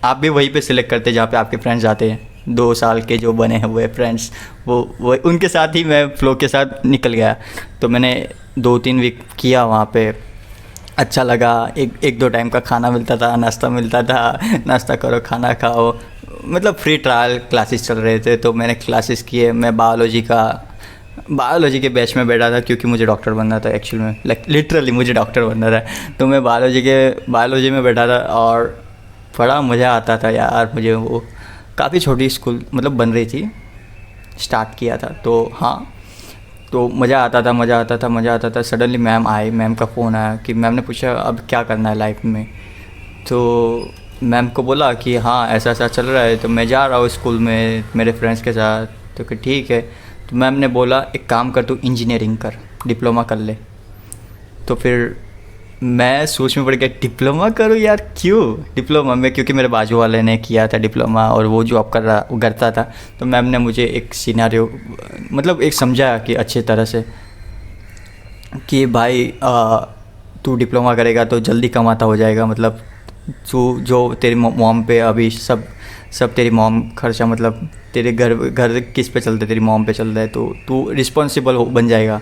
[SPEAKER 1] आप भी वहीं पे सिलेक्ट करते हैं जहाँ पे आपके फ्रेंड्स जाते हैं। 2 साल के जो बने हुए फ्रेंड्स, वो उनके साथ ही मैं फ्लो के साथ निकल गया। तो मैंने 2-3 वीक किया वहाँ पे, अच्छा लगा। एक 2 टाइम का खाना मिलता था, नाश्ता मिलता था, नाश्ता करो खाना खाओ, मतलब फ्री ट्रायल क्लासेस चल रहे थे। तो मैंने क्लासेस किए। मैं बायोलॉजी के बैच में बैठा था, क्योंकि मुझे डॉक्टर बनना था एक्चुअल में, लिटरली मुझे डॉक्टर बनना था। तो मैं बायोलॉजी में बैठा था, और बड़ा मज़ा आता था यार मुझे। वो काफ़ी छोटी स्कूल मतलब बन रही थी, स्टार्ट किया था, तो हाँ, तो मज़ा आता था। सडनली मैम आई, मैम का फ़ोन आया कि मैम ने पूछा अब क्या करना है लाइफ में। तो मैम को बोला कि हाँ ऐसा ऐसा चल रहा है, तो मैं जा रहा हूँ स्कूल में मेरे फ्रेंड्स के साथ। तो कि ठीक है। तो मैम ने बोला एक काम कर, तू इंजीनियरिंग कर, डिप्लोमा कर ले। तो फिर मैं सोच में पड़ गया, डिप्लोमा करूँ यार, क्यों डिप्लोमा में, क्योंकि मेरे बाजू वाले ने किया था डिप्लोमा और वो जॉब करता था। तो मैम ने मुझे एक सिनेरियो मतलब एक समझाया कि अच्छे तरह से कि भाई तू डिप्लोमा करेगा तो जल्दी कमाता हो जाएगा, मतलब तू जो तेरी मॉम पे अभी सब तेरी मॉम खर्चा, मतलब तेरे घर किस पे चलता है, तेरी मॉम पे चलता है, तो तू रिस्पॉन्सिबल बन जाएगा।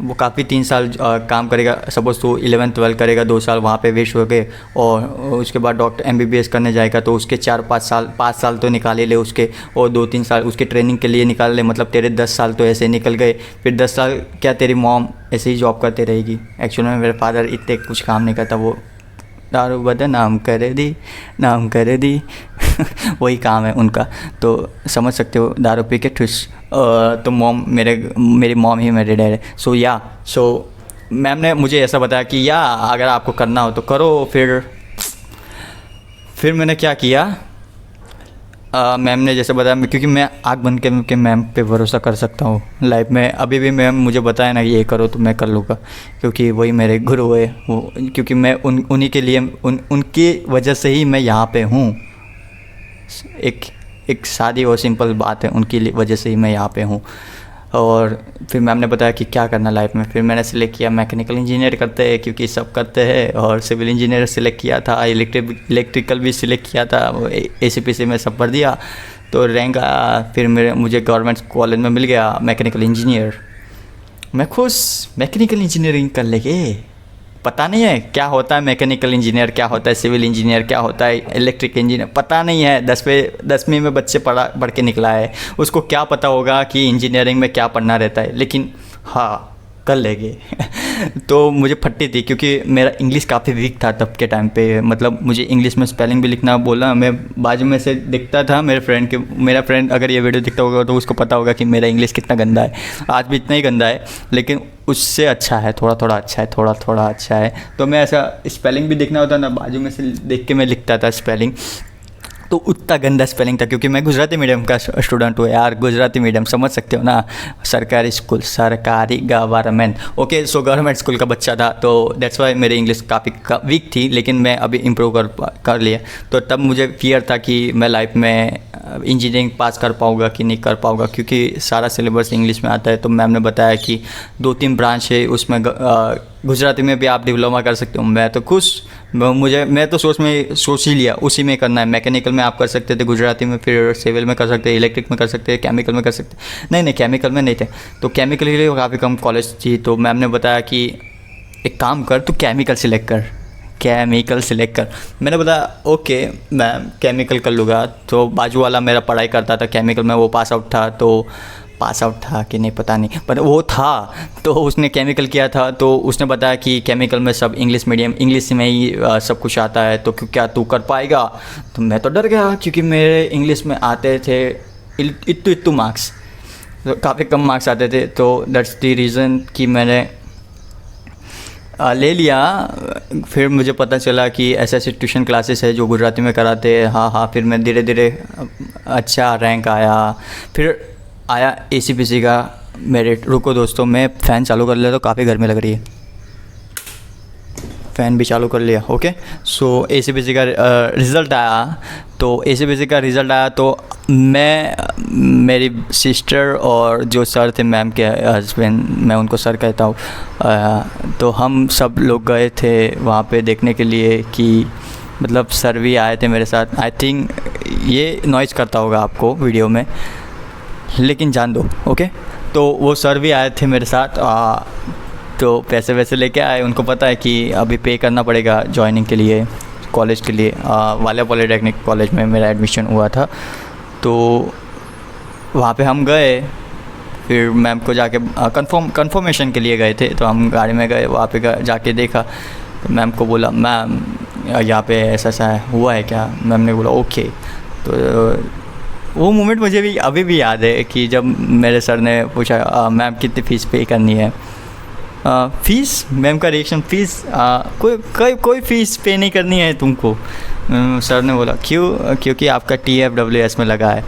[SPEAKER 1] वो काफ़ी 3 साल काम करेगा, सपोज़ तो 11th 12th करेगा, 2 साल वहाँ पे वेस्ट हो गए, और उसके बाद डॉक्टर MBBS करने जाएगा तो उसके 5 साल तो निकाल ही ले उसके, और 2-3 साल उसके ट्रेनिंग के लिए निकाल ले, मतलब तेरे 10 साल तो ऐसे निकल गए। फिर 10 साल क्या तेरी मॉम ऐसे ही जॉब करते रहेगी। एक्चुअल में मेरे फादर इतने कुछ काम नहीं करता, वो दारू बदे नाम करे दी वही काम है उनका, तो समझ सकते हो, दारू पी के ठुस। तो मेरी मॉम ही मेरे डैड है। सो मैम ने मुझे ऐसा बताया कि अगर आपको करना हो तो करो। फिर मैंने क्या किया, मैम ने जैसे बताया, क्योंकि मैं आँख बंद के मैम पे भरोसा कर सकता हूँ लाइफ में। अभी भी मैम मुझे बताया ना ये करो तो मैं कर लूँगा, क्योंकि वही मेरे गुरु है वो, क्योंकि मैं उन्हीं के लिए उनकी वजह से ही मैं यहाँ पे हूँ। एक सादी और सिंपल बात है, उनकी वजह से ही मैं यहाँ पे हूँ। और फिर मैम ने बताया कि क्या करना लाइफ में। फिर मैंने सिलेक्ट किया मैकेनिकल इंजीनियर करते हैं, क्योंकि सब करते हैं, और सिविल इंजीनियर सिलेक्ट किया था, इलेक्ट्रिकल भी सिलेक्ट किया था, ACPC में सब भर दिया तो रैंक आया। फिर मुझे गवर्नमेंट कॉलेज में मिल गया मैकेनिकल इंजीनियर। मैं खुश, मैकेनिकल इंजीनियरिंग कर लेंगे, पता नहीं है क्या होता है मैकेनिकल इंजीनियर, क्या होता है सिविल इंजीनियर, क्या होता है इलेक्ट्रिक इंजीनियर, पता नहीं है। 10वीं में बच्चे पढ़ के निकला है, उसको क्या पता होगा कि इंजीनियरिंग में क्या पढ़ना रहता है, लेकिन हाँ कर लेंगे। तो मुझे फट्टी थी, क्योंकि मेरा इंग्लिश काफ़ी वीक था तब के टाइम पे, मतलब मुझे इंग्लिश में स्पेलिंग भी लिखना बोला, मैं बाजू में से दिखता था मेरा फ्रेंड अगर ये वीडियो दिखता होगा तो उसको पता होगा कि मेरा इंग्लिश कितना गंदा है। आज भी इतना ही गंदा है, लेकिन उससे अच्छा है, थोड़ा थोड़ा अच्छा है। तो मैं ऐसा स्पेलिंग भी देखना होता ना, बाजू में से देख के मैं लिखता था स्पेलिंग। तो उतना गंदा स्पेलिंग था, क्योंकि मैं गुजराती मीडियम का स्टूडेंट हूँ यार, गुजराती मीडियम समझ सकते हो ना, सरकारी स्कूल, सरकारी government, okay. So government school का बच्चा था, तो दैट्स वाई मेरी इंग्लिश काफ़ी वीक थी, लेकिन मैं अभी इम्प्रूव कर लिया। तो तब मुझे फियर था कि मैं लाइफ में इंजीनियरिंग पास कर पाऊँगा कि नहीं कर पाऊँगा, क्योंकि सारा सिलेबस इंग्लिश में आता है। तो मैम ने बताया कि 2-3 ब्रांच है, उसमें गुजराती में भी आप डिप्लोमा कर सकते हो। मैं तो खुश, मैं तो सोच ही लिया उसी में करना है। मैकेनिकल में आप कर सकते थे गुजराती में, फिर सिविल में कर सकते, इलेक्ट्रिक में कर सकते, केमिकल में कर सकते। नहीं केमिकल में नहीं थे, तो केमिकल के लिए काफ़ी कम कॉलेज थी। तो मैम ने बताया कि एक काम कर, तू केमिकल सिलेक्ट कर। मैंने बताया ओके मैम केमिकल कर लूँगा। तो बाजू वाला मेरा पढ़ाई करता था केमिकल में, वो पास आउट था कि नहीं पता नहीं, पर वो था। तो उसने केमिकल किया था, तो उसने बताया कि केमिकल में सब इंग्लिश मीडियम, इंग्लिश में ही सब कुछ आता है, तो क्या तू कर पाएगा? तो मैं तो डर गया, क्योंकि मेरे इंग्लिश में आते थे इतने मार्क्स, तो काफ़ी कम मार्क्स आते थे। तो दैट्स द रीज़न कि मैंने ले लिया। फिर मुझे पता चला कि ऐसे ट्यूशन क्लासेस है जो गुजराती में कराते हैं। हाँ, फिर मैं धीरे धीरे अच्छा रैंक आया। फिर आया ACPC का मेरिट। रुको दोस्तों, मैं फ़ैन चालू कर लिया, तो काफ़ी गर्मी लग रही है, फ़ैन भी चालू कर लिया, ओके। सो ACPC का रिज़ल्ट आया। तो ACPC का रिज़ल्ट आया, तो मेरी सिस्टर और जो सर थे, मैम के हस्बैंड, मैं उनको सर कहता हूँ, तो हम सब लोग गए थे वहाँ पे देखने के लिए कि मतलब सर भी आए थे मेरे साथ। आई थिंक ये नॉइज़ करता होगा आपको वीडियो में, लेकिन जान दो, ओके। तो वो सर भी आए थे मेरे साथ, तो पैसे वैसे लेके आए। उनको पता है कि अभी पे करना पड़ेगा जॉइनिंग के लिए, कॉलेज के लिए। वालिया पॉलीटेक्निक कॉलेज में मेरा एडमिशन हुआ था। तो वहाँ पे हम गए, फिर मैम को जाके कंफर्मेशन के लिए गए थे। तो हम गाड़ी में गए, वहाँ पे जाके देखा, तो मैम को बोला मैम यहाँ पे ऐसा हुआ है क्या? मैम ने बोला ओके। तो वो मोमेंट मुझे भी अभी भी याद है कि जब मेरे सर ने पूछा मैम कितनी फ़ीस पे करनी है। फ़ीस, मैम का रिएक्शन, फ़ीस कोई फ़ीस पे नहीं करनी है तुमको। सर ने बोला क्यों? क्योंकि आपका TFWS में लगा है।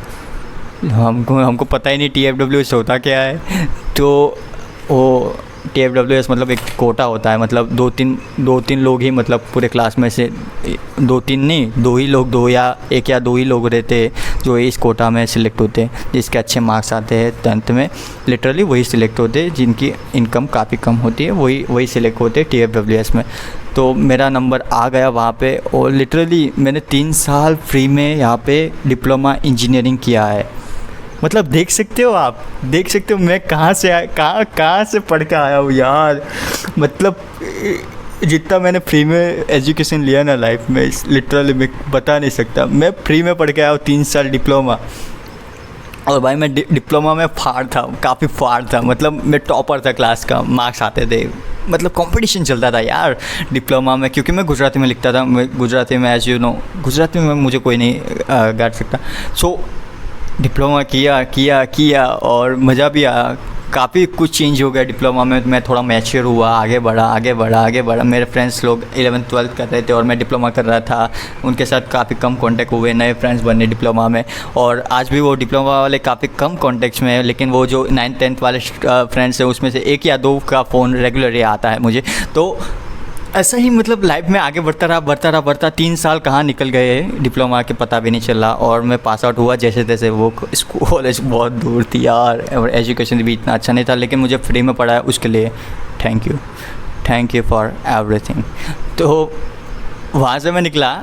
[SPEAKER 1] हमको पता ही नहीं TFWS होता क्या है। तो वो TFWS मतलब एक कोटा होता है, मतलब दो तीन लोग ही, मतलब पूरे क्लास में से एक या दो ही लोग रहते हैं जो इस कोटा में सिलेक्ट होते हैं, जिसके अच्छे मार्क्स आते हैं 10th में। लिटरली वही सिलेक्ट होते हैं, जिनकी इनकम काफ़ी कम होती है, वही सिलेक्ट होते हैं TFWS में। तो मेरा नंबर आ गया वहाँ पे, और लिटरली मैंने 3 साल फ्री में यहाँ पे डिप्लोमा इंजीनियरिंग किया है। मतलब देख सकते हो मैं कहाँ से पढ़ के आया हूँ यार। मतलब जितना मैंने फ्री में एजुकेशन लिया ना लाइफ में, लिटरली मैं बता नहीं सकता। मैं फ्री में पढ़ के आया हूँ 3 साल डिप्लोमा, और भाई मैं डिप्लोमा में काफ़ी फाड़ था। मतलब मैं टॉपर था क्लास का, मार्क्स आते थे, मतलब कंपटीशन चलता था यार डिप्लोमा में, क्योंकि मैं गुजराती में लिखता था। मैं गुजराती में, एज यू नो, गुजराती में मुझे कोई नहीं गाड़ सकता। सो डिप्लोमा किया और मज़ा भी आया। काफ़ी कुछ चेंज हो गया डिप्लोमा में। मैं थोड़ा मैच्योर हुआ, आगे बढ़ा। मेरे फ्रेंड्स लोग 11th 12th कर रहे थे और मैं डिप्लोमा कर रहा था। उनके साथ काफ़ी कम कांटेक्ट हुए, नए फ्रेंड्स बने डिप्लोमा में, और आज भी वो डिप्लोमा वाले काफ़ी कम कांटेक्ट्स में है। लेकिन वो जो 9th 10th वाले फ्रेंड्स हैं, उसमें से 1 या 2 का फ़ोन रेगुलरली आता है मुझे। तो ऐसा ही मतलब लाइफ में आगे बढ़ता रहा। 3 साल कहाँ निकल गए डिप्लोमा के पता भी नहीं चला, और मैं पास आउट हुआ जैसे तैसे। वो कॉलेज बहुत दूर थी यार, और एजुकेशन भी इतना अच्छा नहीं था, लेकिन मुझे फ्री में पढ़ाया, उसके लिए थैंक यू फॉर एवरीथिंग। तो वहाँ से मैं निकला,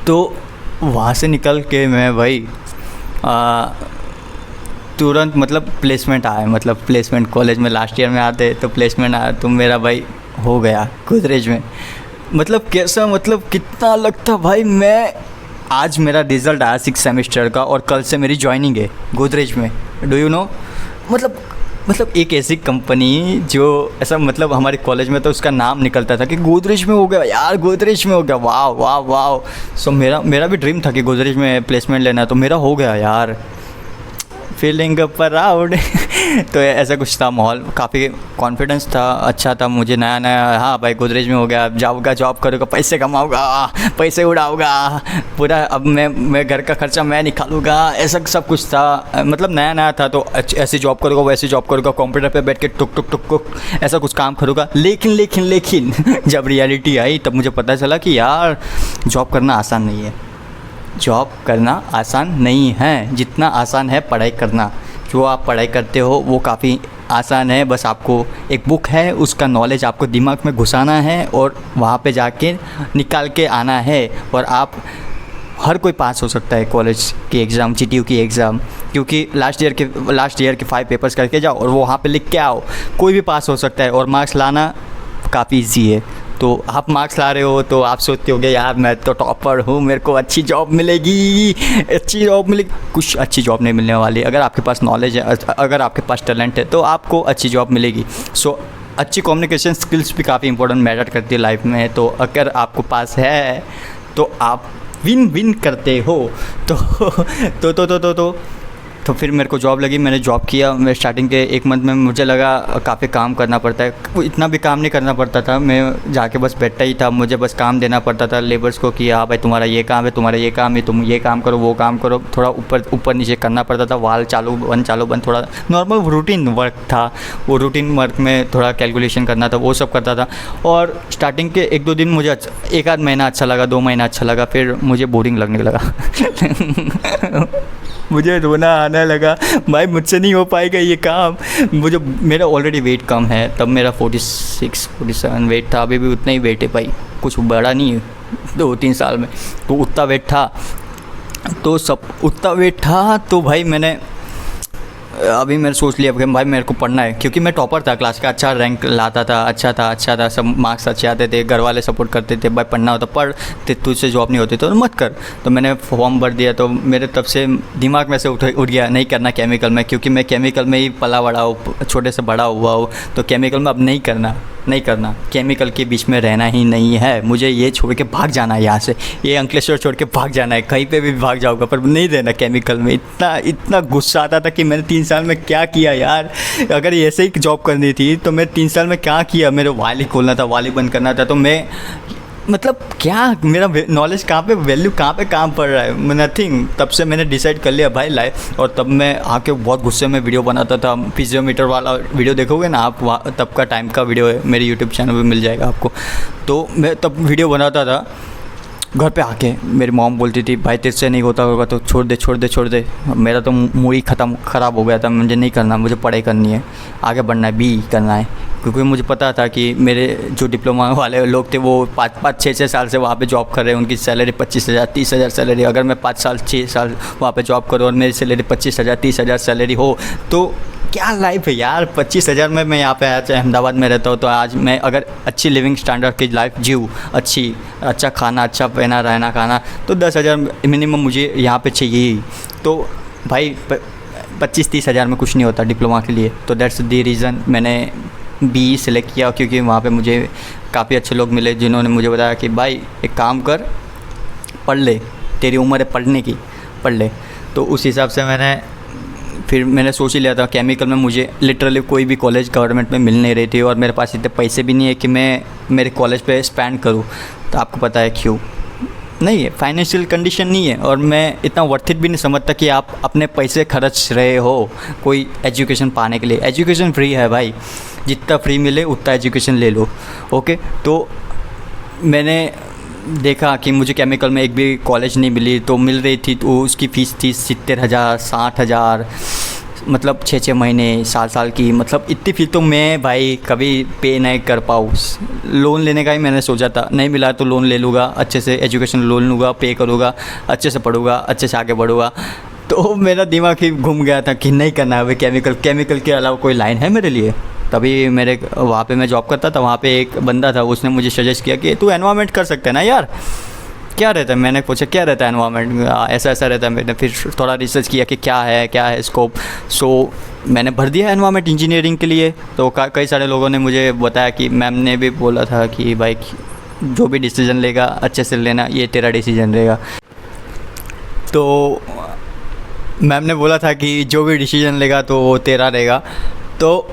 [SPEAKER 1] तो वहाँ से निकल के मैं भाई तुरंत मतलब प्लेसमेंट आया। मतलब प्लेसमेंट कॉलेज में लास्ट ईयर में आते, तो प्लेसमेंट आया, तो मेरा भाई हो गया गोदरेज में। मतलब कैसा, मतलब कितना लगता भाई। मैं आज मेरा रिज़ल्ट आया 6 सेमेस्टर का, और कल से मेरी जॉइनिंग है गोदरेज में। डू यू नो, मतलब एक ऐसी कंपनी जो ऐसा, मतलब हमारे कॉलेज में तो उसका नाम निकलता था कि गोदरेज में हो गया यार, गोदरेज में हो गया, वाह। सो मेरा भी ड्रीम था कि गोदरेज में प्लेसमेंट लेना, तो मेरा हो गया यार। फीलिंग प्राउड तो ऐसा कुछ था माहौल, काफ़ी कॉन्फिडेंस था, अच्छा था, मुझे नया नया, हाँ भाई गोदरेज में हो गया, जाऊँगा जॉब करूँगा, पैसे कमाऊँगा, पैसे उड़ाऊँगा पूरा, अब मैं घर का खर्चा मैं निकालूँगा, ऐसा सब कुछ था। मतलब नया नया था, तो ऐसी जॉब करूँगा वैसी जॉब करूँगा, कंप्यूटर पे बैठ के टुक टुक टुक टुक ऐसा कुछ काम करूँगा। लेकिन जब रियलिटी आई तब मुझे पता चला कि यार जॉब करना आसान नहीं है, जॉब करना आसान नहीं है जितना आसान है पढ़ाई करना। जो आप पढ़ाई करते हो वो काफ़ी आसान है, बस आपको एक बुक है उसका नॉलेज आपको दिमाग में घुसाना है और वहाँ पे जाके निकाल के आना है। और आप हर कोई पास हो सकता है कॉलेज की एग्ज़ाम, जीटीयू की एग्ज़ाम, क्योंकि लास्ट ईयर के 5 पेपर्स करके जाओ और वो वहाँ पे लिख के आओ, कोई भी पास हो सकता है। और मार्क्स लाना काफ़ी ईजी है। तो आप मार्क्स ला रहे हो तो आप सोचते होगे यार मैं तो टॉपर हूँ, मेरे को अच्छी जॉब मिलेगी, कुछ अच्छी जॉब नहीं मिलने वाली। अगर आपके पास नॉलेज है, अगर आपके पास टैलेंट है तो आपको अच्छी जॉब मिलेगी। सो अच्छी कम्युनिकेशन स्किल्स भी काफ़ी इंपॉर्टेंट मैटर करती है लाइफ में। तो अगर आपको पास है तो आप विन करते हो। तो फिर मेरे को जॉब लगी, मैंने जॉब किया। मैं स्टार्टिंग के 1 मंथ में मुझे लगा काफ़ी काम करना पड़ता है, इतना भी काम नहीं करना पड़ता था, मैं जाके बस बैठा ही था, मुझे बस काम देना पड़ता था लेबर्स को कि हाँ भाई तुम्हारा ये काम है, तुम्हारा ये काम है, तुम ये काम करो वो काम करो। थोड़ा ऊपर नीचे करना पड़ता था, वाल चालू बंद, थोड़ा नॉर्मल रूटीन वर्क था। वो रूटीन वर्क में थोड़ा कैलकुलेशन करना था, वो सब करता था। और स्टार्टिंग के 1-2 दिन मुझे 1 आध महीना अच्छा लगा, 2 महीना अच्छा लगा, फिर मुझे बोरिंग लगने लगा मुझे रोना आने लगा, भाई मुझसे नहीं हो पाएगा ये काम। मेरा ऑलरेडी वेट कम है, तब मेरा 46-47 वेट था, अभी भी उतना ही वेट है भाई, कुछ बड़ा नहीं है 2-3 साल में। तो उतना वेट था, तो भाई मैंने अभी मैंने सोच लिया कि भाई मेरे को पढ़ना है, क्योंकि मैं टॉपर था क्लास का, अच्छा रैंक लाता था, अच्छा था, सब मार्क्स अच्छे आते थे, घर वाले सपोर्ट करते थे, भाई पढ़ना होता पढ़, तुझसे जॉब नहीं होती तो मत कर। तो मैंने फॉर्म भर दिया, तो मेरे तब से दिमाग में से उठ गया नहीं करना केमिकल में, क्योंकि मैं केमिकल में ही पला बड़ा हूँ, छोटे से बड़ा हुआ हूँ। तो केमिकल में अब नहीं करना, केमिकल के बीच में रहना ही नहीं है। मुझे ये छोड़ के भाग जाना है यहाँ से, ये अंकलेश्वर छोड़ के भाग जाना है, कहीं पे भी भाग जाऊँगा पर नहीं रहना केमिकल में। इतना गुस्सा आता था कि मैंने 3 साल में क्या किया यार। अगर ऐसे ही जॉब करनी थी तो मैं 3 साल में क्या किया। मेरे वाली खोलना था, वाली बंद करना था, तो मैं मतलब क्या मेरा नॉलेज कहाँ पे, वैल्यू कहाँ पे काम पड़ रहा है, नथिंग। तब से मैंने डिसाइड कर लिया भाई लाइफ। और तब मैं आके बहुत गुस्से में वीडियो बनाता था, फिजियोमीटर वाला वीडियो देखोगे ना आप, वहाँ तब का टाइम का वीडियो है, मेरे यूट्यूब चैनल पे मिल जाएगा आपको। तो मैं तब वीडियो बनाता था, घर पे आके मेरी मॉम बोलती थी भाई तेरे से नहीं होता होगा तो छोड़ दे। मेरा तो मूड ही ख़राब हो गया था, मुझे नहीं करना, मुझे पढ़ाई करनी है, आगे बढ़ना है, बी करना है। क्योंकि मुझे पता था कि मेरे जो डिप्लोमा वाले लोग थे वो 5-6 साल से वहाँ पे जॉब कर रहे हैं, उनकी सैलरी 25,000 30,000 सैलरी। अगर मैं 5-6 साल वहाँ पे जॉब करूँ और मेरी सैलरी 25,000 30,000 सैलरी हो तो क्या लाइफ है यार। 25,000 में मैं यहाँ पे आया, चाहे अहमदाबाद में रहता हूँ, तो आज मैं अगर अच्छी लिविंग स्टैंडर्ड की लाइफ जीऊँ, अच्छा खाना, अच्छा पहना रहना खाना, तो 10,000 मिनिमम मुझे यहाँ पे चाहिए ही। तो भाई 25-30 हज़ार में कुछ नहीं होता डिप्लोमा के लिए। तो दैट्स द रीज़न मैंने बी सेलेक्ट किया, क्योंकि वहाँ पे मुझे काफ़ी अच्छे लोग मिले जिन्होंने मुझे बताया कि भाई एक काम कर, पढ़ ले, तेरी उम्र है पढ़ने की, पढ़ ले। तो उस हिसाब से मैंने सोच ही लिया था। केमिकल में मुझे लिटरली कोई भी कॉलेज गवर्नमेंट में मिल नहीं रही थी और मेरे पास इतने पैसे भी नहीं है कि मैं मेरे कॉलेज पे स्पेंड करूँ। तो आपको पता है क्यों नहीं है, फाइनेंशियल कंडीशन नहीं है, और मैं इतना वर्थ इट भी नहीं समझता कि आप अपने पैसे खर्च रहे हो कोई एजुकेशन पाने के लिए। एजुकेशन फ्री है भाई, जितना फ्री मिले उतना एजुकेशन ले लो। ओके, तो मैंने देखा कि मुझे केमिकल में एक भी कॉलेज नहीं मिली, तो मिल रही थी तो उसकी फ़ीस थी 70,000 60,000, मतलब 6-6 महीने साल की, मतलब इतनी फीस तो मैं भाई कभी पे नहीं कर पाऊँ। लोन लेने का ही मैंने सोचा था, नहीं मिला तो लोन ले लूँगा, अच्छे से एजुकेशन लोन लूँगा, पे करूँगा, अच्छे से पढ़ूँगा, अच्छे से आगे बढ़ूँगा। तो मेरा दिमाग ही घूम गया था कि नहीं करना है भाई केमिकल के अलावा कोई लाइन है मेरे लिए। तभी मेरे वहाँ पे मैं जॉब करता था, वहाँ पे एक बंदा था, उसने मुझे सजेस्ट किया कि तू एनवायरनमेंट कर सकता है ना यार। क्या रहता है, मैंने पूछा क्या रहता है एनवायरनमेंट, ऐसा रहता है। मैंने फिर थोड़ा रिसर्च किया कि क्या है स्कोप। सो मैंने भर दिया एनवायरनमेंट इंजीनियरिंग के लिए। तो कई सारे लोगों ने मुझे बताया कि मैम ने भी बोला था कि भाई जो भी डिसीज़न लेगा अच्छे से लेना, ये तेरा डिसीज़न रहेगा। तो मैम ने बोला था कि जो भी डिसीजन लेगा तो वो तेरा रहेगा। तो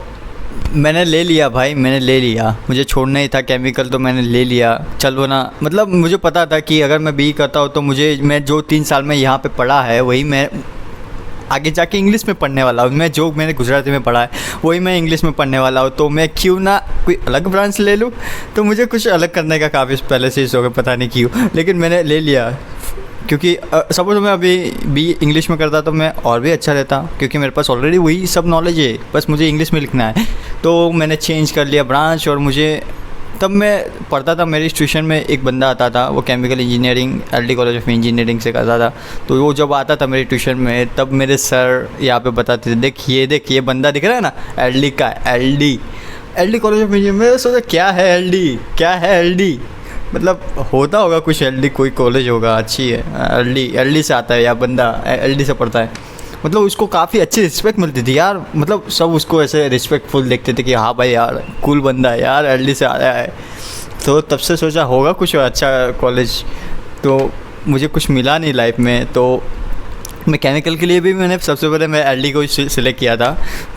[SPEAKER 1] मैंने ले लिया भाई, मैंने ले लिया, मुझे छोड़ना ही था केमिकल, तो मैंने ले लिया। चलो ना, मतलब मुझे पता था कि अगर मैं बी करता हूँ तो मुझे, मैं जो 3 साल में यहाँ पे पढ़ा है वही मैं आगे जाके इंग्लिश में पढ़ने वाला हूँ। मैं जो मैंने गुजराती में पढ़ा है वही मैं इंग्लिश में पढ़ने वाला हूँ, तो मैं क्यों ना कोई अलग ब्रांच ले लूँ। तो मुझे कुछ अलग करने का काफ़ी पहले से ही शौक है, पता नहीं क्यों, लेकिन मैंने ले लिया। क्योंकि सपोज मैं अभी बी इंग्लिश में करता तो मैं और भी अच्छा रहता, क्योंकि मेरे पास ऑलरेडी वही सब नॉलेज है, बस मुझे इंग्लिश में लिखना है। तो मैंने चेंज कर लिया ब्रांच, और मुझे तब मैं पढ़ता था, मेरी ट्यूशन में एक बंदा आता था, वो chemical engineering LD college of engineering से करता था। तो वो जब आता था मेरी ट्यूशन में, तब मेरे सर यहाँ पे बताते थे, देख ये बंदा दिख रहा है ना, एलडी का, एलडी कॉलेज ऑफ इंजीनियरिंग। मैं सोचा क्या है एलडी, क्या है एलडी, मतलब होता होगा कुछ, एलडी कोई कॉलेज होगा, अच्छी है, एलडी से आता है या बंदा एलडी से पढ़ता है, मतलब उसको काफ़ी अच्छी रिस्पेक्ट मिलती थी यार। मतलब सब उसको ऐसे रिस्पेक्टफुल देखते थे कि हाँ भाई यार कूल बंदा है यार, एलडी से आया है। तो तब से सोचा होगा कुछ अच्छा कॉलेज, तो मुझे कुछ मिला नहीं लाइफ में। तो मैकेनिकल के लिए भी मैंने सबसे पहले मैं एलडी को सिलेक्ट किया था।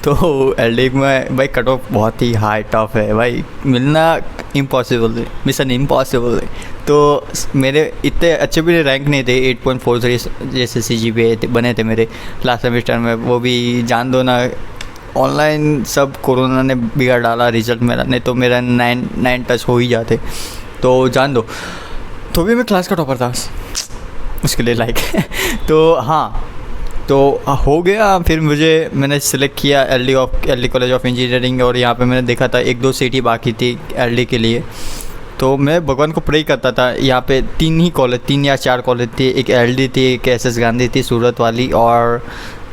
[SPEAKER 1] तो एलडी में भाई कट ऑफ बहुत ही हाई टफ है भाई, मिलना इम्पॉसिबल है, मिशन इम्पॉसिबल है। तो मेरे इतने अच्छे भी रैंक नहीं थे, 8.43 जैसे CGPA बने थे मेरे लास्ट सेमेस्टर में। वो भी जान दो ना, ऑनलाइन सब कोरोना ने बिगाड़ डाला रिजल्ट मेरा, नहीं तो मेरा 9 टच हो ही जाते, तो जान दो। तो भी मैं क्लास का टॉपर था उसके लिए लाइक तो हाँ, तो हो गया। फिर मैंने सेलेक्ट किया एलडी कॉलेज ऑफ इंजीनियरिंग, और यहाँ पे मैंने देखा था 1-2 सीटी बाकी थी एलडी के लिए। तो मैं भगवान को प्रे करता था। यहाँ पे 3 या 4 कॉलेज थे, एक एलडी थी, एक SS गांधी थी सूरत वाली, और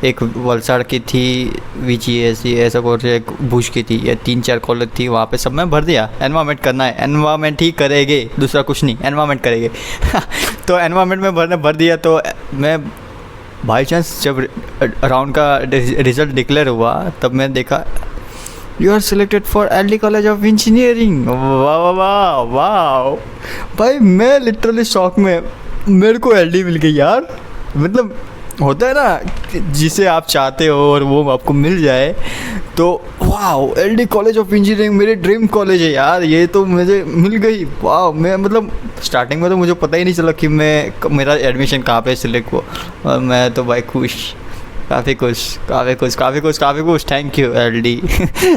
[SPEAKER 1] एक वलसाड़ की थी VGS, ऐसा कुछ एक भुज की थी। ये 3-4 कॉलेज थी, वहाँ पे सब मैं भर दिया। एनवायरमेंट करना है, एनवायरमेंट ही करेंगे, दूसरा कुछ नहीं, एनवायरमेंट करेंगे तो एनवायरमेंट में भर दिया। तो मैं बाई चांस जब राउंड का रिज़ल्ट डिक्लेयर हुआ, तब मैंने देखा you are selected for LD college of engineering. वाह वाह वाह वाह भाई, मैं लिटरली शॉक में, मेरे को एलडी मिल गई यार। मतलब होता है ना जिसे आप चाहते हो और वो आपको मिल जाए, तो वाह, एलडी कॉलेज ऑफ इंजीनियरिंग मेरे ड्रीम कॉलेज है यार, ये तो मुझे मिल गई। वाह, मैं मतलब स्टार्टिंग में तो मुझे पता ही नहीं चला कि मेरा एडमिशन कहाँ पे सिलेक्ट हुआ, और मैं तो भाई खुश, काफ़ी खुश। थैंक यू एलडी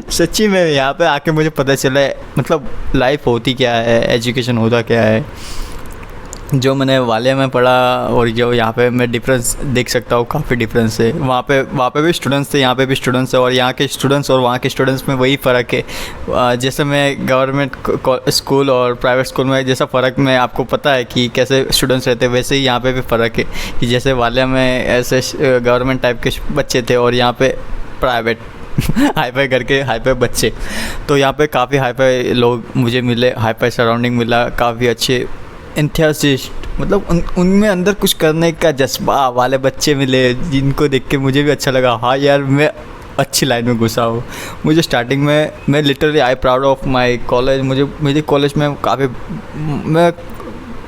[SPEAKER 1] सच्ची में यहाँ पे आके मुझे पता चला है मतलब लाइफ होती क्या है, एजुकेशन होता क्या है। जो मैंने वाले में पढ़ा और जो यहाँ पे मैं डिफरेंस देख सकता हूँ, काफ़ी डिफरेंस है। वहाँ पे भी स्टूडेंट्स थे, यहाँ पे भी स्टूडेंट्स है, और यहाँ के स्टूडेंट्स और वहाँ के स्टूडेंट्स में वही फ़र्क है। जैसे मैं गवर्नमेंट स्कूल और प्राइवेट स्कूल में जैसा फ़र्क में आपको पता है कि कैसे स्टूडेंट्स रहते हैं, वैसे ही यहाँ पे भी फ़र्क है कि जैसे वाले में ऐसे गवर्नमेंट टाइप के बच्चे थे, और यहाँ पे प्राइवेट हाई-फाई करके हाई-फाई बच्चे। तो यहाँ पे काफ़ी हाई-फाई लोग मुझे मिले, हाई-फाई सराउंडिंग मिला, काफ़ी अच्छे एंथुसियास्ट, मतलब उनमें अंदर कुछ करने का जज्बा वाले बच्चे मिले, जिनको देख के मुझे भी अच्छा लगा। हाँ यार, मैं अच्छी लाइन में घुसा हूँ। मुझे स्टार्टिंग में मैं literally I proud of my college. मेरे कॉलेज में काफ़ी मैं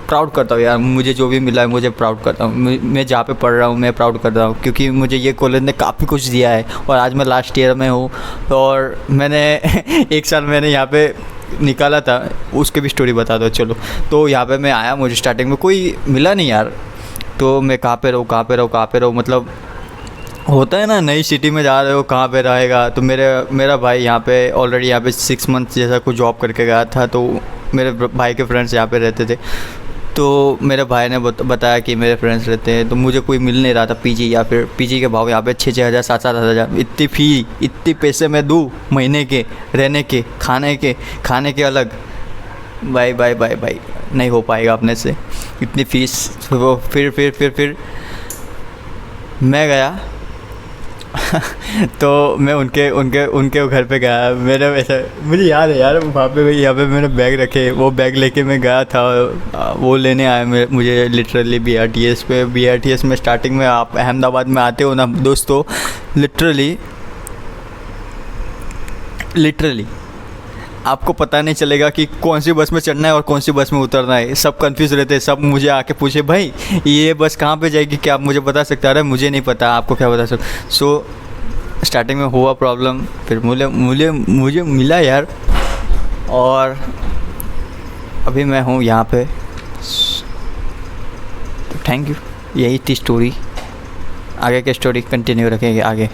[SPEAKER 1] प्राउड करता हूँ यार, मुझे जो भी मिला है मुझे प्राउड करता हूँ। मैं जहाँ पे पढ़ रहा हूँ मैं प्राउड कर रहा हूँ, क्योंकि मुझे ये कॉलेज ने काफ़ी कुछ दिया है। और आज मैं लास्ट ईयर में हूँ, और मैंने 1 साल मैंने यहाँ पे निकाला था, उसके भी स्टोरी बता दो चलो। तो यहाँ पे मैं आया, मुझे स्टार्टिंग में कोई मिला नहीं यार, तो मैं कहाँ पे रहूँ, मतलब होता है ना, नई सिटी में जा रहे हो, कहाँ पे रहेगा। तो मेरा भाई यहाँ पे ऑलरेडी यहाँ पे 6 मंथ जैसा कुछ जॉब करके गया था, तो मेरे भाई के फ्रेंड्स यहाँ पे रहते थे। तो मेरे भाई ने बताया कि मेरे फ्रेंड्स रहते हैं, तो मुझे कोई मिल नहीं रहा था पीजी, या फिर पीजी के भाव यहाँ पे 6-6 हज़ार 7-7 हज़ार, इतनी फ़ी, इतने पैसे मैं दूँ महीने के, रहने के, खाने के अलग। भाई नहीं हो पाएगा अपने से इतनी फ़ीस। फिर मैं गया तो मैं उनके घर पे गया। मेरे वैसे मुझे याद है यार, वहाँ पे यहाँ पे मैंने बैग रखे, वो बैग लेके मैं गया था, वो लेने आया मुझे लिटरली BRTS में। स्टार्टिंग में आप अहमदाबाद में आते हो ना दोस्तों, लिटरली आपको पता नहीं चलेगा कि कौन सी बस में चढ़ना है और कौन सी बस में उतरना है। सब कंफ्यूज रहते हैं, सब मुझे आके पूछे भाई ये बस कहाँ पे जाएगी, क्या आप मुझे बता सकते हैं? अरे मुझे नहीं पता, आपको क्या बता सकते। सो स्टार्टिंग में हुआ प्रॉब्लम, फिर मुझे मिला यार, और अभी मैं हूँ यहाँ पे। थैंक यू, यही थी स्टोरी। आगे की स्टोरी कंटिन्यू रखेंगे आगे।